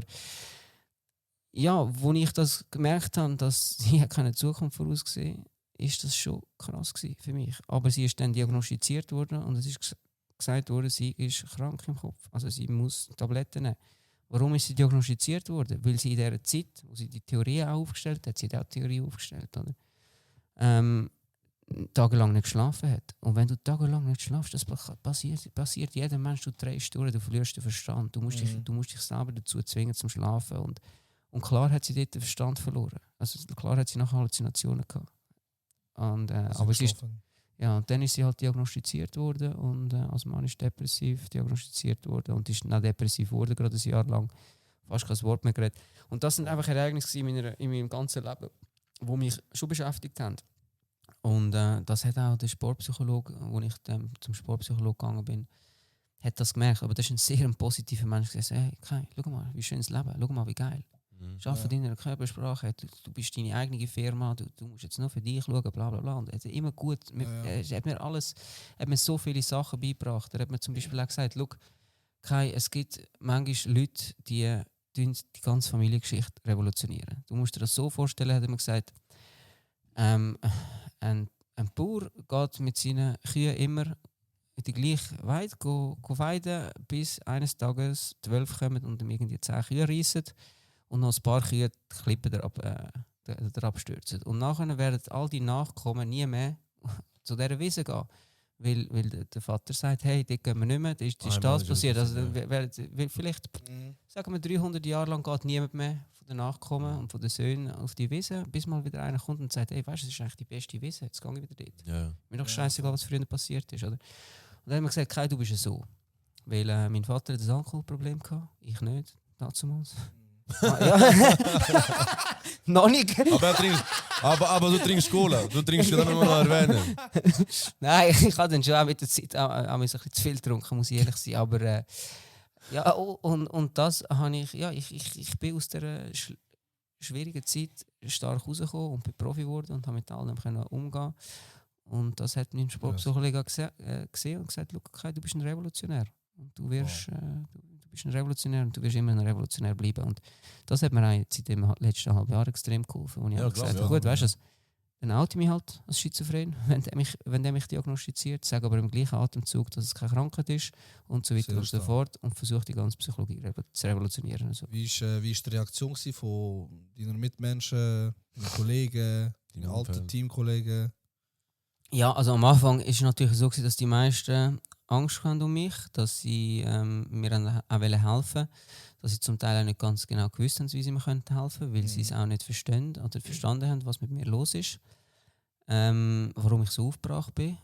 ja, als ich das gemerkt habe, dass sie keine Zukunft voraussehen, ist das schon krass gewesen für mich. Aber sie ist dann diagnostiziert worden und es ist gesagt wurde, sie ist krank im Kopf. Also sie muss Tabletten nehmen. Warum ist sie diagnostiziert worden? Weil sie in dieser Zeit, wo sie die Theorie auch aufgestellt hat, sie hat auch die Theorie aufgestellt, oder? Tagelang nicht geschlafen hat. Und wenn du tagelang nicht schlafst, das passiert jedem Mensch, du drehst durch, du verlierst den Verstand. Du musst dich selber dazu zwingen zum Schlafen. Und klar hat sie dort den Verstand verloren. Also klar hat sie nachher Halluzinationen gehabt. Und, aber sie ist, ja, und dann ist sie halt diagnostiziert worden und als manisch-depressiv diagnostiziert worden und ist dann depressiv geworden, gerade ein Jahr lang. Fast kein Wort mehr geredet. Und das sind einfach Ereignisse in meinem ganzen Leben, die mich schon beschäftigt haben. Und das hat auch der Sportpsychologe, als ich dann zum Sportpsychologen gegangen bin, hat das gemerkt. Aber das ist ein sehr positiver Mensch, der gesagt hat, hey, schau mal, wie schön das Leben, schau mal, wie geil. Schaffen in deiner Körpersprache, du bist deine eigene Firma, du musst jetzt nur für dich schauen, bla bla bla. Und er hat immer gut, hat mir so viele Sachen beigebracht. Er hat mir zum Beispiel auch gesagt, schau, Kai, es gibt manchmal Leute, die ganze Familiengeschichte revolutionieren. Du musst dir das so vorstellen, hat er mir gesagt, ein Bauer geht mit seinen Kühen immer in die gleiche Weide weiden, bis eines Tages 12 kommen und ihm irgendwie 10 Kühe reissen und noch ein paar Kühe die Klippen darauf stürzen. Und nachher werden all die Nachkommen nie mehr zu dieser Wiese gehen. Weil der Vater sagt, hey, dort gehen wir nicht mehr, da ist das passiert. Also, weil vielleicht, sagen wir, 300 Jahre lang geht niemand mehr von den Nachkommen und von den Söhnen auf die Wiese, bis mal wieder einer kommt und sagt, hey, weißt du, das ist eigentlich die beste Wiese, jetzt gehe ich wieder dort. Ja. Mir doch scheißegal, was früher passiert ist. Oder? Und dann haben wir gesagt, Kai, du bist ja so. Weil mein Vater hat ein Alkoholproblem gehabt, ich nicht, damals. Noch nicht. Aber du trinkst Cola. Du trinkst ja dann noch erwähnen. Nein, ich habe dann schon auch mit der Zeit ein bisschen zu viel getrunken, muss ich ehrlich sein. Aber ja, und das habe ich, ja, ich bin aus dieser schwierigen Zeit stark rausgekommen und bin Profi geworden und habe mit allem umgehen. Und das hat mein Sportpsychologe gesehen und gesagt, Kai, du bist ein Revolutionär. Und du wirst, du bist ein Revolutionär und du wirst immer ein Revolutionär bleiben. Und das hat mir eigentlich seit dem letzten halben Jahr extrem geholfen. Und ich habe gesagt, gut, weißt du, dann oute ich mich halt als schizophren, wenn der mich diagnostiziert, sage aber im gleichen Atemzug, dass es keine Krankheit ist und so weiter und so fort und versuche die ganze Psychologie zu revolutionieren. Also. Wie ist die Reaktion von deinen Mitmenschen, deinen Kollegen, deinen alten Teamkollegen? Ja, also am Anfang war es natürlich so, dass die meisten Angst hatten um mich, dass sie mir auch helfen wollten, dass sie zum Teil auch nicht ganz genau gewusst haben, wie sie mir helfen könnten, weil sie es auch nicht verstehen oder verstanden haben, was mit mir los ist. Warum ich so aufgebracht bin.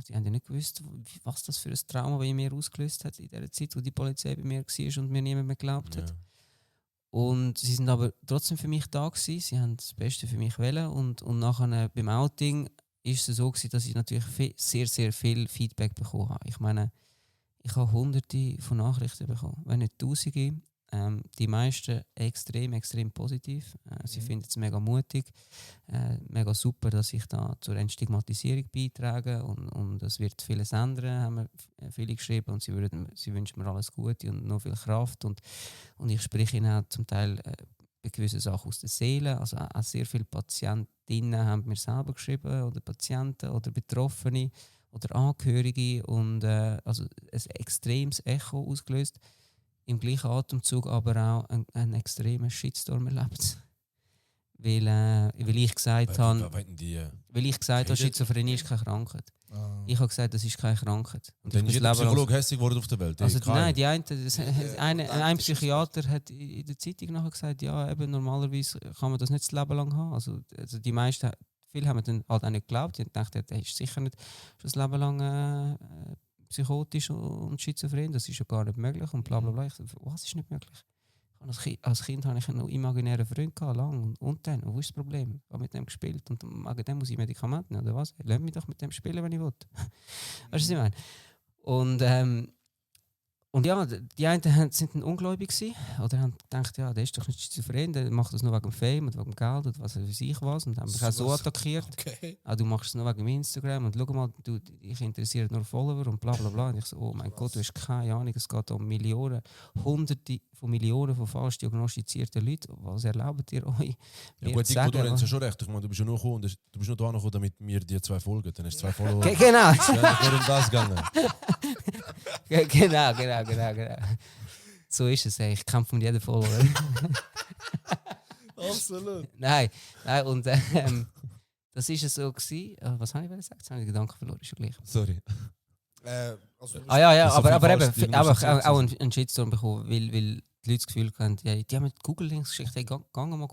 Sie haben ja nicht gewusst, was das für ein Trauma bei mir ausgelöst hat in der Zeit, wo die Polizei bei mir war und mir niemand mehr geglaubt hat. Und sie sind aber trotzdem für mich da gewesen. Sie haben das Beste für mich wollen und nachher beim Outing ist es so gewesen, dass ich natürlich sehr, sehr viel Feedback bekommen habe. Ich meine, ich habe Hunderte von Nachrichten bekommen, wenn nicht Tausende. Die meisten extrem, extrem positiv. Sie finden es mega mutig, mega super, dass ich da zur Entstigmatisierung beitrage und es wird vieles ändern, haben mir viele geschrieben und sie wünschen mir alles Gute und noch viel Kraft und ich spreche ihnen auch zum Teil bei gewissen Sachen aus der Seele. Also auch sehr viele Patientinnen haben mir selber geschrieben oder Patienten oder Betroffene oder Angehörige und also ein extremes Echo ausgelöst. Im gleichen Atemzug aber auch einen extremen Shitstorm erlebt. Weil ich gesagt habe, Schizophrenie ist keine Krankheit. Ich habe gesagt, das ist keine Krankheit. Und dann ist jeder Psychologe hässlich geworden auf der Welt. Also, nein, ein Psychiater hat in der Zeitung nachher gesagt, ja, eben, normalerweise kann man das nicht das Leben lang haben. Also die meisten, viele haben dann halt auch nicht geglaubt. Die haben gedacht, der ist sicher nicht das Leben lang psychotisch und schizophren, das ist ja gar nicht möglich und bla bla bla. Ich so, was ist nicht möglich? Als Kind hatte ich einen imaginären Freund gehabt, lang und dann, wo ist das Problem? Ich habe mit dem gespielt und wegen dem muss ich Medikamente nehmen, oder was? Lass mich doch mit dem spielen, wenn ich will. Weißt du, was ich meine? Und ja, die einen sind dann ungläubig gewesen, oder haben gedacht, ja, der ist doch nicht schizophren, der macht das nur wegen dem Fame und wegen dem Geld und was weiß ich was und haben mich auch so attackiert. Okay. Du machst es nur wegen Instagram und schau mal, ich interessiere nur Follower und bla bla bla. Und ich so, oh mein Gott, du hast keine Ahnung, es geht um Millionen, Hunderte von Millionen von falsch diagnostizierten Leuten. Was erlaubt ihr euch? Ja gut, Nico, du hast ja schon recht. Ich meine, du bist ja nur gekommen, du bist nur da gekommen, damit wir dir 2 folgen. Dann hast du 2 Follower. Genau. Ja, nur um das gegangen. Genau. So ist es, ey. Ich kämpfe um jeden Follower. Absolut. Nein, und das war es so gewesen. Was habe ich gesagt? Jetzt habe ich den Gedanken verloren, ist ja gleich. Sorry. Ja, so viel aber eben, falsch auch einen Shitstorm bekommen, weil die Leute das Gefühl haben, ja, die haben mit Google-Links geschickt, hey, geh mal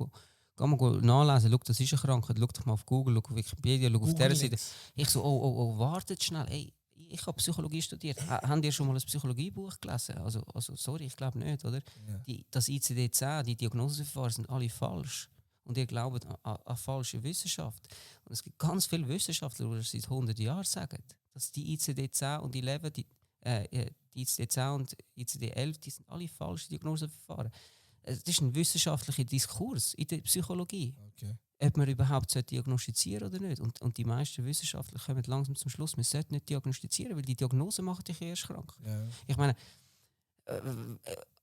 nachlesen, schau, das ist eine Krankheit, schau doch mal auf Google, schau auf Wikipedia, schau auf dieser Seite. Ich so, oh, wartet schnell, ey, ich habe Psychologie studiert. Habt ihr schon mal ein Psychologiebuch gelesen? Also sorry, ich glaube nicht, oder? Ja. Das ICD-10, die Diagnoseverfahren sind alle falsch. Und ihr glaubt an falsche Wissenschaft. Und es gibt ganz viele Wissenschaftler, die das seit 100 Jahren sagen, dass die ICD-10 und die ICD-10 und ICD-11, die sind alle falsche Diagnoseverfahren. Es ist ein wissenschaftlicher Diskurs in der Psychologie. Okay. Ob man überhaupt diagnostizieren oder nicht. Und die meisten Wissenschaftler kommen langsam zum Schluss, man sollte nicht diagnostizieren, weil die Diagnose macht dich erst krank. Ja. Ich meine,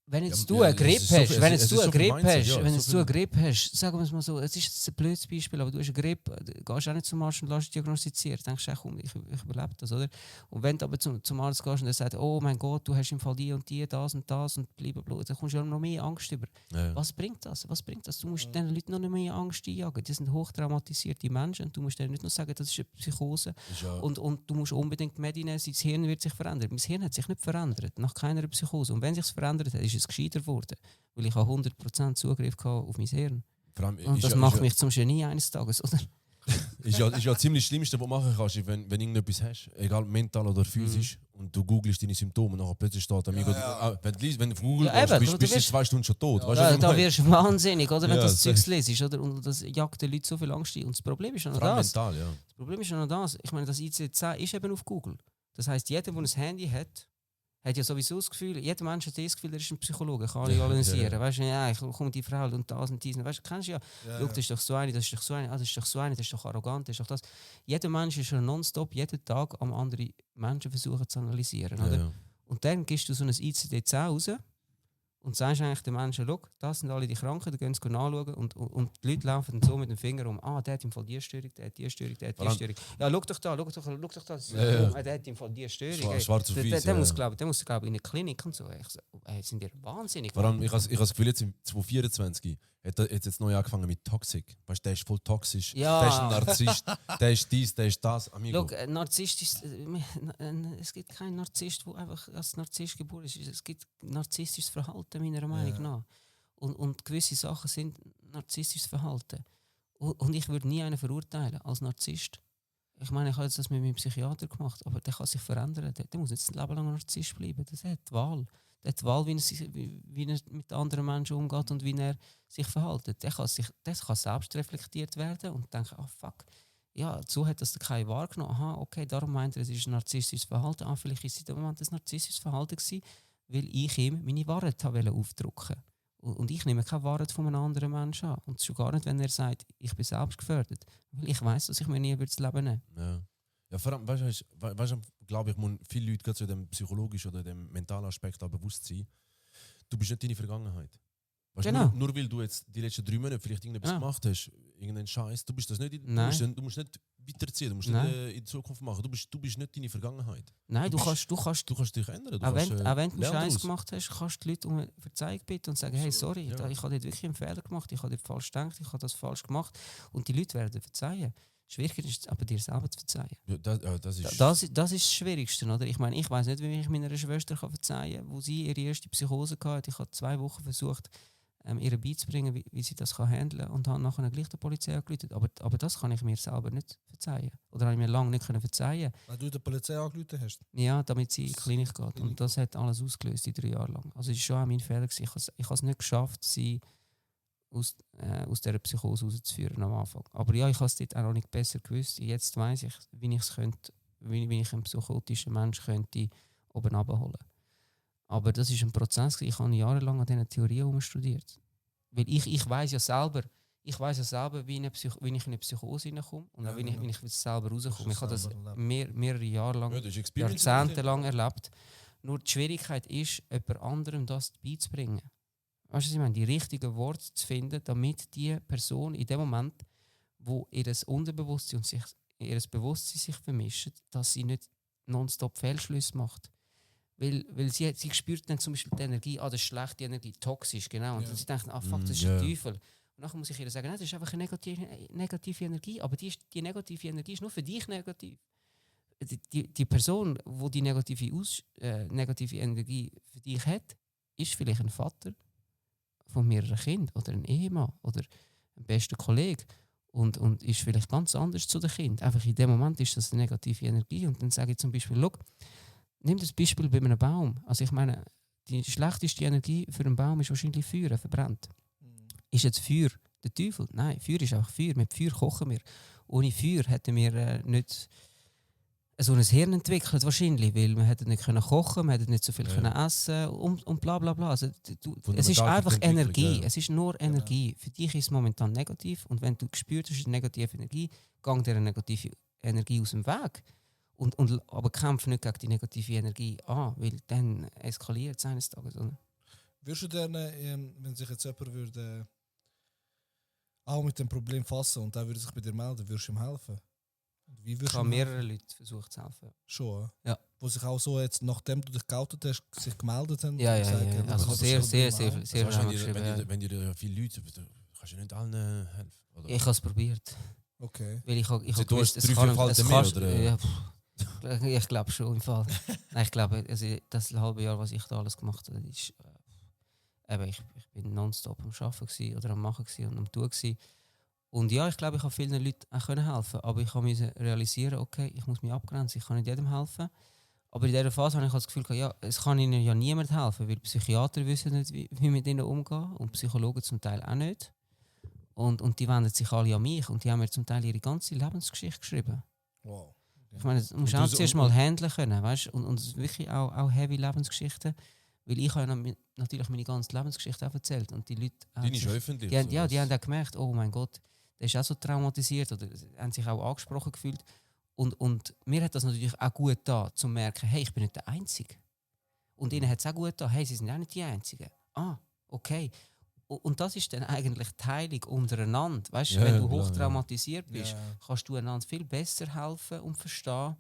wenn jetzt Ja, du eine es ist Grippe so hast, viel- wenn es jetzt ist du eine so viel Grippe Mindset, hast, ja, wenn so jetzt du viel- eine Grippe hast, sagen wir es mal so, es ist jetzt ein blödes Beispiel, aber du hast eine Grippe, du gehst auch nicht zum Arzt und lässt dich diagnostizieren, denkst du, komm, ich überlebe das, oder? Und wenn du aber zum Arzt gehst und er sagt, oh mein Gott, du hast im Fall die und die, das und blablabla, dann kommst du ja noch mehr Angst über. Ja. Was bringt das? Was bringt das? Du musst den Leuten noch mehr Angst einjagen. Die sind hochtraumatisierte Menschen und du musst denen nicht nur sagen, das ist eine Psychose Ist ja, und du musst unbedingt Medi nehmen, sein Hirn wird sich verändern. Mein Hirn hat sich nicht verändert, nach keiner Psychose. Und wenn es sich verändert hat, ist es gescheiter geworden, weil ich habe 100% Zugriff auf mein Hirn. vor allem, Und ist das ja, macht ist ja, mich zum Genie eines Tages, oder? ist ja ziemlich das Schlimmste, was du machen kannst, ist, wenn irgendetwas hast, egal mental oder physisch, und du googelst deine Symptome und nachher plötzlich steht Amigo, wenn du auf Google Ja, gehst, eben, bist du du 2 Stunden schon tot. Weißt du, Da, was ich da meine? wirst du wahnsinnig, oder, wenn Ja, du das safe. Zeugs lesest, oder? Und das jagt den Leuten so viel Angst ein. Und das Problem ist ja noch Vor allem das. mental, ja. Das Problem ist ja noch das. Ich meine, das ICD-10 ist eben auf Google. Das heisst, jeder, der ein Handy hat ja sowieso das Gefühl, jeder Mensch hat das Gefühl, er ist ein Psychologe, kann alle analysieren. ja. Weißt du, ja, ich komme die Frau und das und dies. Weißt du, kennst du ja. Schau, das ist doch so eine, das ist doch so eine, das ist doch so eine, das ist doch arrogant, das ist doch das. Jeder Mensch ist schon nonstop, jeden Tag am anderen Menschen versuchen zu analysieren. Oder? Ja. Und dann gibst du so ein ICD-10 raus und sagst eigentlich den Menschen, schau, das sind alle die Kranken, die gehen es nachschauen und die Leute laufen dann so mit dem Finger um, der hat im Fall die Störung, der hat die Störung, der hat die Störung. Ja, schau doch da, das ist, der hat im Fall die Störung. Schwarz auf weiß, Der ja. muss, glaube ich, in eine Klinik und so. Ich so, sind die wahnsinnig? Vor allem, ich habe das Gefühl, jetzt im 2024 hat er jetzt neu angefangen mit Toxic. Weißt du, der ist voll toxisch, Ja. der ist ein Narzisst, der ist dies, der ist das. Amigo. Schau, es gibt keinen Narzisst, der einfach als Narzisst geboren ist. Es gibt narzisstisches Verhalten, meiner Meinung nach. Und gewisse Sachen sind narzisstisches Verhalten. Und ich würde nie einen verurteilen als Narzisst. Ich meine, ich habe jetzt das mit meinem Psychiater gemacht, aber der kann sich verändern. Der muss nicht ein Leben lang Narzisst bleiben. Das hat die Wahl. Der hat die Wahl, wie er mit anderen Menschen umgeht und wie er sich verhält. Der kann selbst reflektiert werden und denken, fuck, ja, so hat das der Kai wahrgenommen. Aha, okay, darum meint er, es ist ein narzisstisches Verhalten. Vielleicht ist es in dem Moment ein narzisstisches Verhalten gewesen, weil ich ihm meine Wahrheit aufdrücken wollte. Und ich nehme keine Wahrheit von einem anderen Menschen an. Und schon gar nicht, wenn er sagt, ich bin selbst gefördert. Weil ich weiss, dass ich mir nie das Leben nehmen Ja. Ja, vor allem, weißt du, glaube ich, muss viele Leute gerade zu dem psychologischen oder dem mentalen Aspekt auch bewusst sein. Du bist nicht deine Vergangenheit. Weißt, Genau. nur weil du jetzt die letzten 3 Monate vielleicht irgendetwas Ja. gemacht hast, irgendeinen Scheiß, du bist das nicht. Nein. Du musst nicht weiterziehen, du musst Nein. nicht in die Zukunft machen. Du bist nicht deine Vergangenheit. Nein, du bist- kannst Du kannst dich ändern. Du auch kannst, wenn du einen lernen Scheiß daraus. gemacht hast, kannst du die Leute um Verzeihung bitten und sagen, hey, sorry, ja. ich habe dort wirklich einen Fehler gemacht, ich habe dort falsch gedacht, ich habe das falsch gemacht. Und die Leute werden verzeihen. Schwieriger ist es aber, dir selber zu verzeihen. Ja, das ist. Das ist das Schwierigste, oder? Ich meine, ich weiß nicht, wie ich meiner Schwester verzeihen kann, wo sie ihre erste Psychose hatte. Ich habe 2 Wochen versucht, ihr beizubringen, wie sie das handeln kann und habe nachher gleich der Polizei angerufen. Aber das kann ich mir selber nicht verzeihen. Oder habe ich mir lange nicht verzeihen. Weil du der Polizei angerufen hast. Ja, damit sie in die Klinik geht. Und das hat alles ausgelöst in 3 Jahren lang. Also es war schon auch mein Fehler gewesen. Ich habe es nicht geschafft, sie aus dieser Psychose rauszuführen am Anfang. Aber ja, ich habe es dort auch noch nicht besser gewusst. Jetzt weiss ich, wie ich einen psychotischen Menschen könnte oben abholen. Aber das ist ein Prozess. Ich habe jahrelang an diesen Theorien studiert. Weil ich weiss ja selber, wie ich in eine Psychose hineinkomme und auch wie ich selber rauskomme. Ich habe das mehrere Jahre lang, Ja, das ist Experience. jahrzehntelang erlebt. Nur die Schwierigkeit ist, jemand anderem das beizubringen. Weißt du, was ich meine? Die richtigen Worte zu finden, damit die Person in dem Moment, wo ihr Unterbewusstsein und ihr Bewusstsein sich vermischen, dass sie nicht nonstop Fehlschlüsse macht. Weil sie spürt dann zum Beispiel die Energie, das ist schlechte Energie, toxisch, genau. Und sie denkt, fuck, das ist ein Teufel. Und dann muss ich ihr sagen, nein, das ist einfach eine negative Energie. Aber die negative Energie ist nur für dich negativ. Die Person, die negative Energie für dich hat, ist vielleicht ein Vater von mehreren Kindern oder ein Ehemann oder ein bester Kollege und ist vielleicht ganz anders zu den Kindern. Einfach in dem Moment ist das eine negative Energie. Und dann sage ich zum Beispiel, schau, nimm das Beispiel bei einem Baum. Also ich meine, die schlechteste Energie für einen Baum ist wahrscheinlich Feuer, verbrennt. Ist jetzt Feuer der Teufel? Nein, Feuer ist einfach Feuer. Mit Feuer kochen wir. Ohne Feuer hätten wir nicht so ein Hirn entwickelt wahrscheinlich, weil man hätte nicht können kochen, man hätte nicht so viel können essen und bla bla bla. Also, es ist einfach Energie, es ist nur Energie. Für dich ist es momentan negativ und wenn du gespürt hast, negative Energie, gang dir eine negative Energie aus dem Weg. Aber kämpfe nicht gegen die negative Energie an, weil dann eskaliert es eines Tages. Oder? Würdest du dann, wenn sich jetzt jemand würde, auch mit dem Problem fassen und der würde sich bei dir melden, würdest du ihm helfen? Wie Ich habe mehrere Leute versucht zu helfen. Schon, ja. Wo sich auch so jetzt, nachdem du dich geoutet hast, sich gemeldet haben? Ja, und ja, sagen, ja. Also sehr wenn dir viele Leute, kannst du nicht allen helfen. Oder? Ich habe es probiert. Okay. Weil ich habe Also, gewusst, es kann... ich glaube schon im Fall. Nein, ich glaube, also das halbe Jahr, was ich da alles gemacht habe, ist... ich bin nonstop am Arbeiten oder am Machen und am Tun gewesen. Und ja, ich glaube, ich habe vielen Leuten auch helfen, aber ich musste realisieren, okay, ich muss mich abgrenzen, ich kann nicht jedem helfen. Aber in dieser Phase habe ich das Gefühl, ja, es kann ihnen ja niemand helfen, weil Psychiater wissen nicht, wie mit ihnen umgehen und Psychologen zum Teil auch nicht. Und die wenden sich alle an mich und die haben mir zum Teil ihre ganze Lebensgeschichte geschrieben. Wow. Ich meine, du musst auch zuerst mal handeln können, weißt? Und es ist wirklich auch heavy Lebensgeschichten. Weil ich habe natürlich meine ganze Lebensgeschichte auch erzählt. Und die Leute... Die ist öffentlich. Die haben auch gemerkt, oh mein Gott, der ist auch so traumatisiert oder haben sich auch angesprochen gefühlt. Und mir hat das natürlich auch gut getan, zu merken, hey, ich bin nicht der Einzige. Und ihnen hat es auch gut getan, hey, sie sind auch nicht die Einzigen. Ah, okay. Und das ist dann eigentlich die Heilung untereinander. Weißt, ja, wenn du hochtraumatisiert bist, kannst du einander viel besser helfen und verstehen,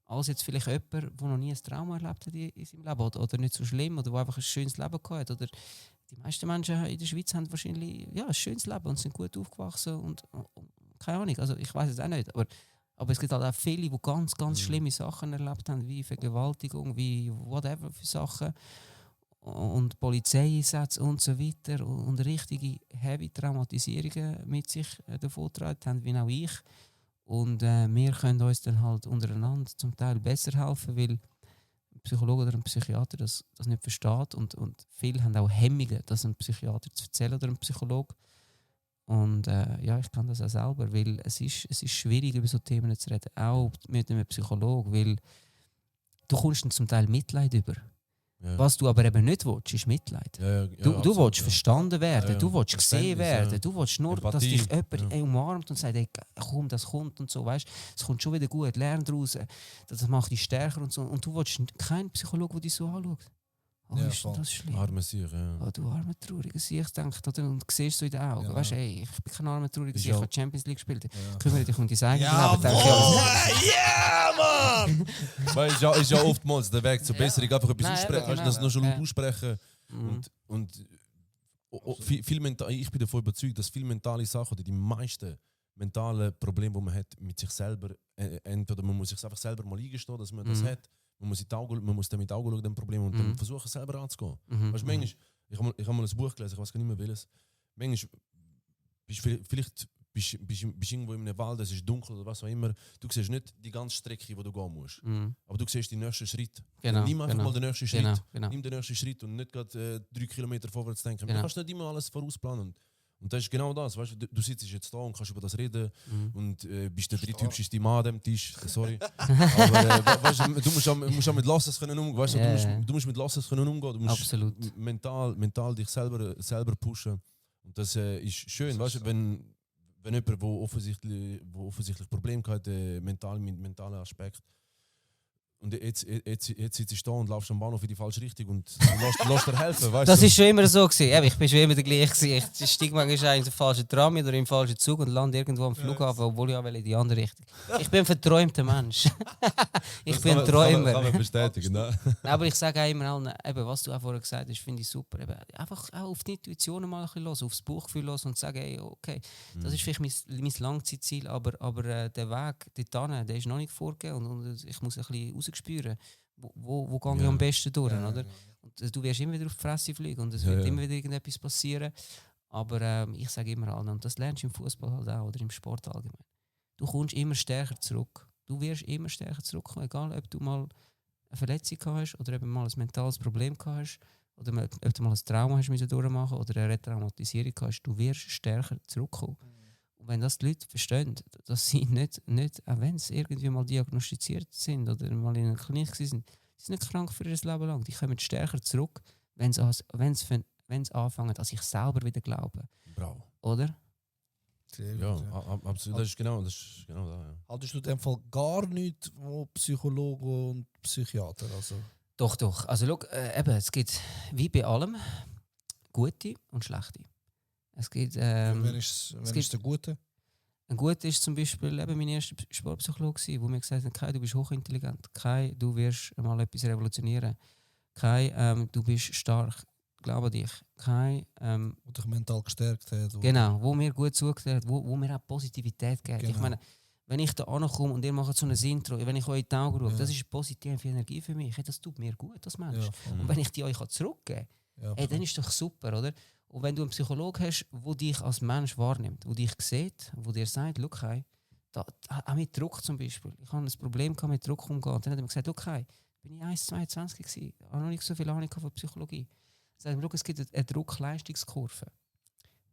als jetzt vielleicht jemand, der noch nie ein Trauma erlebt hat in seinem Leben oder nicht so schlimm oder der einfach ein schönes Leben gehabt hat. Oder die meisten Menschen in der Schweiz haben wahrscheinlich ein schönes Leben und sind gut aufgewachsen und keine Ahnung, also ich weiß es auch nicht, aber es gibt halt auch viele, die ganz, ganz schlimme Sachen erlebt haben, wie Vergewaltigung, wie whatever für Sachen und Polizeieinsätze und so weiter und richtige heavy Traumatisierungen mit sich davongetragen haben, wie auch ich. Und wir können uns dann halt untereinander zum Teil besser helfen, weil ein Psychologe oder ein Psychiater das nicht versteht und viele haben auch Hemmungen, das einem Psychiater zu erzählen oder einem Psychologe. Und ich kann das auch selber, weil es ist schwierig, über so Themen zu reden, auch mit einem Psychologen, weil du kommst dann zum Teil Mitleid über. Ja. Was du aber eben nicht willst, ist Mitleid. Du willst verstanden werden, du willst gesehen werden, du willst nur, Empathie, dass dich jemand umarmt und sagt, hey, komm, das kommt und so, weißt, es kommt schon wieder gut, lern daraus, das macht dich stärker und so. Und du willst keinen Psychologen, der dich so anschaut. Oh, ist das schlimm? Arme Sieg, ja. Oh, du arme trauriger Sieg, denkst du, und siehst du in den Augen. Ja. Weißt du, ey, ich bin kein arme trauriger Sieg, ich habe Champions League gespielt. Ja. Kümmere dich um dein eigenes Leben. Ja, Mann! Weil ist ja oftmals der Weg zur Besserung, einfach etwas aussprechen, weißt du, das nur schon aussprechen. Ich bin davon überzeugt, dass viele mentale Sachen oder die meisten mentalen Probleme, die man hat mit sich selber, entweder man muss sich einfach selber mal eingestehen, dass man das hat. Man muss damit Augen schauen, dem Problem, und dann versuchen, selber anzugehen. Weißt du, manchmal, ich habe mal ein Buch gelesen, ich weiß gar nicht mehr welches. Manchmal bist irgendwo in einem Wald, es ist dunkel oder was auch immer. Du siehst nicht die ganze Strecke, die du gehen musst. Aber du siehst den nächsten Schritt. Genau, nimm einfach mal den nächsten Schritt. Genau. Nimm den nächsten Schritt und nicht gerade 3 Kilometer vorwärts denken. Du kannst nicht immer alles vorausplanen. Und das ist genau das, weißt du sitzt jetzt da und kannst über das reden und bist der dritthübschste Mann an dem Tisch, sorry. Aber weißt du musst auch mit Losses können umgehen, weißt du, du musst mit Losses können umgehen, du musst mental dich selber pushen. Und das ist schön, weißt du, wenn jemand, wo offensichtlich Probleme hat, mit mentalen Aspekt. Und jetzt sitzt du da und laufst am Bahnhof in die falsche Richtung und lässt dir helfen, weißt du? Das war schon immer so gewesen. Ich bin schon immer der gleiche. Ich steige manchmal in den falschen Tram oder im falschen Zug und lande irgendwo am Flughafen, obwohl ich auch in die andere Richtung. Ich bin ein verträumter Mensch. Ich bin ein Träumer. Kann man bestätigen, ne? Aber ich sage auch immer allen, was du auch vorher gesagt hast, finde ich super. Eben, einfach auch auf die Intuition mal ein bisschen hören, aufs Bauchgefühl hören und sagen, hey, okay, das ist vielleicht mein Langzeitziel, aber der Weg dorthin, der ist noch nicht vorgegeben und ich muss ein bisschen spüren, wo gehe ich am besten durch, oder? Und du wirst immer wieder auf die Fresse fliegen und es wird immer wieder irgendetwas passieren, aber ich sage immer allen, und das lernst du im Fußball halt auch oder im Sport allgemein, du kommst immer stärker zurück, du wirst immer stärker zurückkommen, egal ob du mal eine Verletzung hast oder eben mal ein mentales Problem hast oder ob du mal ein Trauma hast müssen durchmachen oder eine Retraumatisierung hast, du wirst stärker zurückkommen. Und wenn das die Leute verstehen, dass sie nicht auch wenn sie irgendwie mal diagnostiziert sind oder mal in einer Klinik sind, sie sind nicht krank für ihr Leben lang. Die kommen stärker zurück, wenn sie anfangen, an sich selber wieder glauben. Bravo. Oder? Sehr Ja, gut, absolut. Das ist genau da. Ja. Hattest du in dem Fall gar nichts, wo Psychologen und Psychiater, also... Doch. Also schau, es gibt wie bei allem gute und schlechte. Es gibt, Wer ist der Gute? ein guter ist zum Beispiel eben mein erster Sportpsychologe, der mir gesagt hat, Kai, du bist hochintelligent, Kai, du wirst mal etwas revolutionieren, Kai, du bist stark, glaube dich, Kai, Wo dich mental gestärkt hat? genau, wo mir gut zugehört hat, wo mir auch Positivität gibt. Genau. Ich meine, wenn ich da ankomme und ihr macht so ein Intro, wenn ich euch in die Augen schaue, das ist positive Energie für mich. Hey, das tut mir gut als Mensch. Ja, voll. Und wenn ich die euch zurückgeben kann, Ja, hey, dann ist doch super, oder? Und wenn du einen Psychologen hast, der dich als Mensch wahrnimmt, der dich sieht, der dir sagt, schau, hey, auch mit Druck zum Beispiel. Ich hatte ein Problem mit Druck umgehen. Und dann hat er mir gesagt, schau, hey, bin ich 1,22 gewesen, habe noch nicht so viel Ahnung von Psychologie. Er sagt, schau, es gibt eine Druck-Leistungskurve.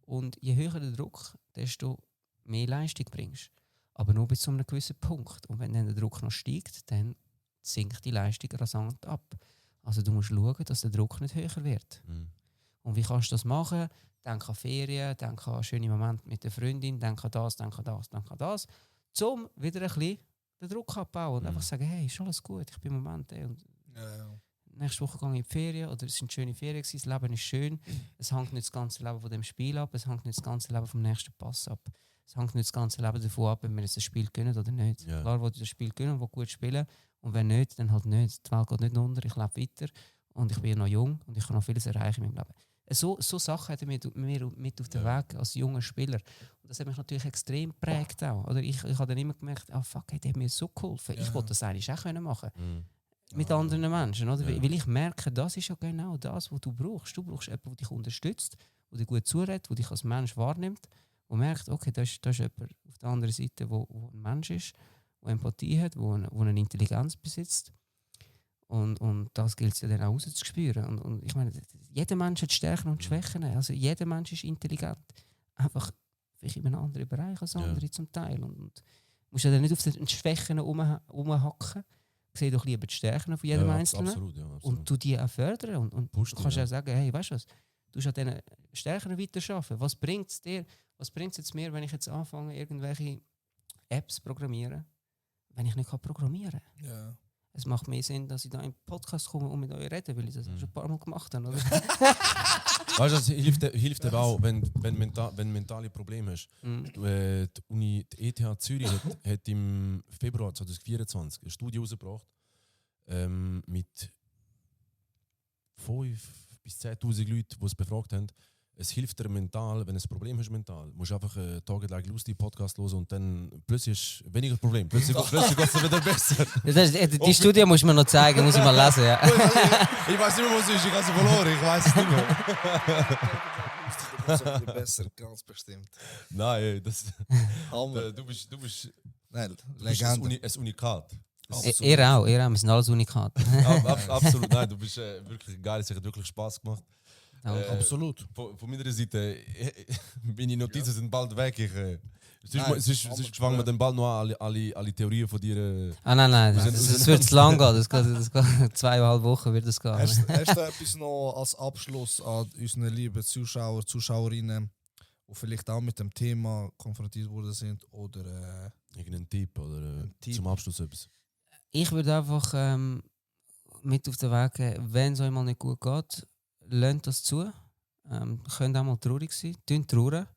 Und je höher der Druck, desto mehr Leistung bringst. Aber nur bis zu einem gewissen Punkt. Und wenn dann der Druck noch steigt, dann sinkt die Leistung rasant ab. Also du musst schauen, dass der Druck nicht höher wird. Mhm. Und wie kannst du das machen? Denk an Ferien, denk an schöne Momente mit der Freundin, denk an das, denk an das, denk an das. Um wieder ein bisschen den Druck abbauen und einfach sagen, hey, ist alles gut, ich bin im Moment. Und nächste Woche gehe ich in die Ferien oder es sind schöne Ferien gewesen, das Leben ist schön. Es hängt nicht das ganze Leben von dem Spiel ab, es hängt nicht das ganze Leben vom nächsten Pass ab. Es hängt nicht das ganze Leben davon ab, wenn wir jetzt das Spiel gewinnen oder nicht. Ja. Klar, will ich das Spiel gewinnen und will gut spielen. Und wenn nicht, dann halt nicht. Die Welt geht nicht unter, ich lebe weiter und ich bin noch jung und ich kann noch vieles erreichen in meinem Leben. So Sachen hat er mir mit auf den Weg als junger Spieler. Und das hat mich natürlich extrem geprägt auch. Oder ich habe dann immer gemerkt, fuck, hey, der hat mir so geholfen. Ich wollte das eigentlich auch machen können. Mit anderen Menschen. Oder? Ja. Weil ich merke, das ist ja genau das, was du brauchst. Du brauchst jemanden, der dich unterstützt, der dir gut zuredet, der dich als Mensch wahrnimmt und merkt, okay, das ist jemand auf der anderen Seite, der ein Mensch ist, der Empathie hat, der eine Intelligenz besitzt. Und das gilt es ja dann auch rauszuspüren. Und ich meine, jeder Mensch hat Stärken und Schwächen. Also jeder Mensch ist intelligent. Einfach vielleicht in einem anderen Bereich als andere zum Teil. Und musst ja dann nicht auf den Schwächen rumhacken. Sehe doch lieber die Stärken von jedem Einzelnen. Absolut, ja, absolut. Und du die auch fördern. Und du kannst ja auch sagen, hey, weißt du was, du musst an diesen Stärken weiterarbeiten. Was bringt es dir? Was bringt es jetzt mir, wenn ich jetzt anfange, irgendwelche Apps zu programmieren, wenn ich nicht programmieren kann? Ja. Es macht mehr Sinn, dass ich da in den Podcast komme und mit euch rede, weil ich das schon ein paar Mal gemacht habe. Oder? Weißt du, das hilft dir auch, wenn mentale Probleme hast. Die ETH Zürich hat im Februar 2024 eine Studie herausgebracht mit 5.000 bis 10.000 Leuten, die es befragt haben. Es hilft dir mental, wenn du ein Problem hast mental. Du musst einfach Tage lustig Podcast hören und dann plötzlich ist weniger Problem. Plötzlich geht es wieder besser. Die Studie muss man noch zeigen, muss ich mal lesen. Ja. Ich weiß nicht mehr, wo es ist. Ich habe sie verloren. Ich weiß es nicht mehr. Besser, ganz bestimmt. Nein, Hammer. du bist Nein, ein Legende. Unikat. Ihr auch, wir sind alles Unikat. Absolut, nein, du bist wirklich geil. Es hat wirklich Spaß gemacht. Absolut. Von meiner Seite, meine Notizen sind bald weg. Sonst fangen wir dann bald noch an, alle Theorien von dir. Nein, das wird zu lang gehen. Das geht 2,5 Wochen wird das gehen. Hast du etwas noch als Abschluss an unsere lieben Zuschauer, Zuschauerinnen, die vielleicht auch mit dem Thema konfrontiert worden sind? Oder irgendein Tipp oder Tipp. Zum Abschluss etwas? Ich würde einfach mit auf den Weg gehen, wenn es euch mal nicht gut geht, lernt das zu. Könnt auch mal traurig sein. Trauern.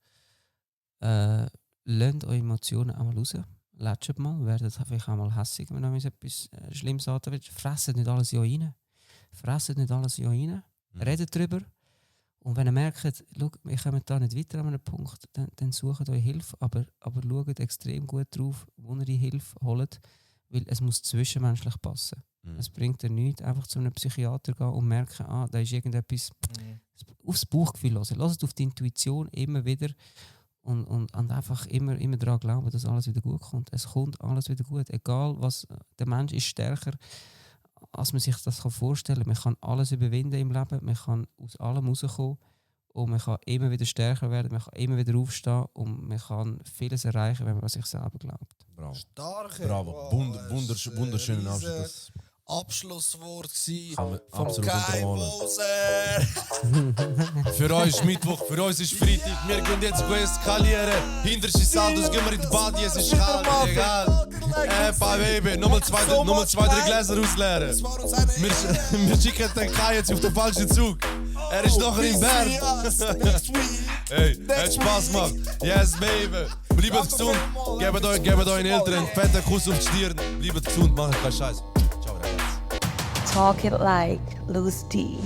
Lernt eure Emotionen auch mal raus. Lätscht mal. Werdet vielleicht auch mal hässig, wenn euch etwas Schlimmes antritt. Fresset nicht alles in euch rein. Redet darüber. Und wenn ihr merkt, wir kommen da nicht weiter an einem Punkt, dann sucht euch Hilfe. Aber schaut extrem gut drauf, wo ihr die Hilfe holt. Weil es muss zwischenmenschlich passen. Es bringt dir nichts, einfach zu einem Psychiater gehen und merken, da ist irgendetwas aufs Bauchgefühl hören. Lasst auf die Intuition immer wieder und einfach immer daran glauben, dass alles wieder gut kommt. Es kommt alles wieder gut. Egal was, der Mensch ist stärker, als man sich das vorstellen kann. Man kann alles überwinden im Leben, man kann aus allem rauskommen und man kann immer wieder stärker werden, man kann immer wieder aufstehen und man kann vieles erreichen, wenn man an sich selber glaubt. Bravo. Starke. Bravo. Wow, Wunderschönen riesen Abschluss. Abschlusswort gsi Kann man vom absolut Kai untermalen. Moser. Für euch ist Mittwoch, für uns ist Freitag. Wir können jetzt eskalieren. Hinter sich Saldos gehen wir in die Body, es ist kalt, egal. Baby, nochmal zwei, drei Gläser ausleeren. Das war uns eine Ehre. Wir schicken den Kai jetzt auf den falschen Zug. Er ist noch in Bern. Next week. Hey, hat Spaß gemacht. Yes, baby. Bleibt gesund. Gebt euren Eltern einen fetten Kuss auf die Stirn. Bleibt gesund, macht keinen Scheiß. Ciao, Ragazzi. Talk it like Luis D.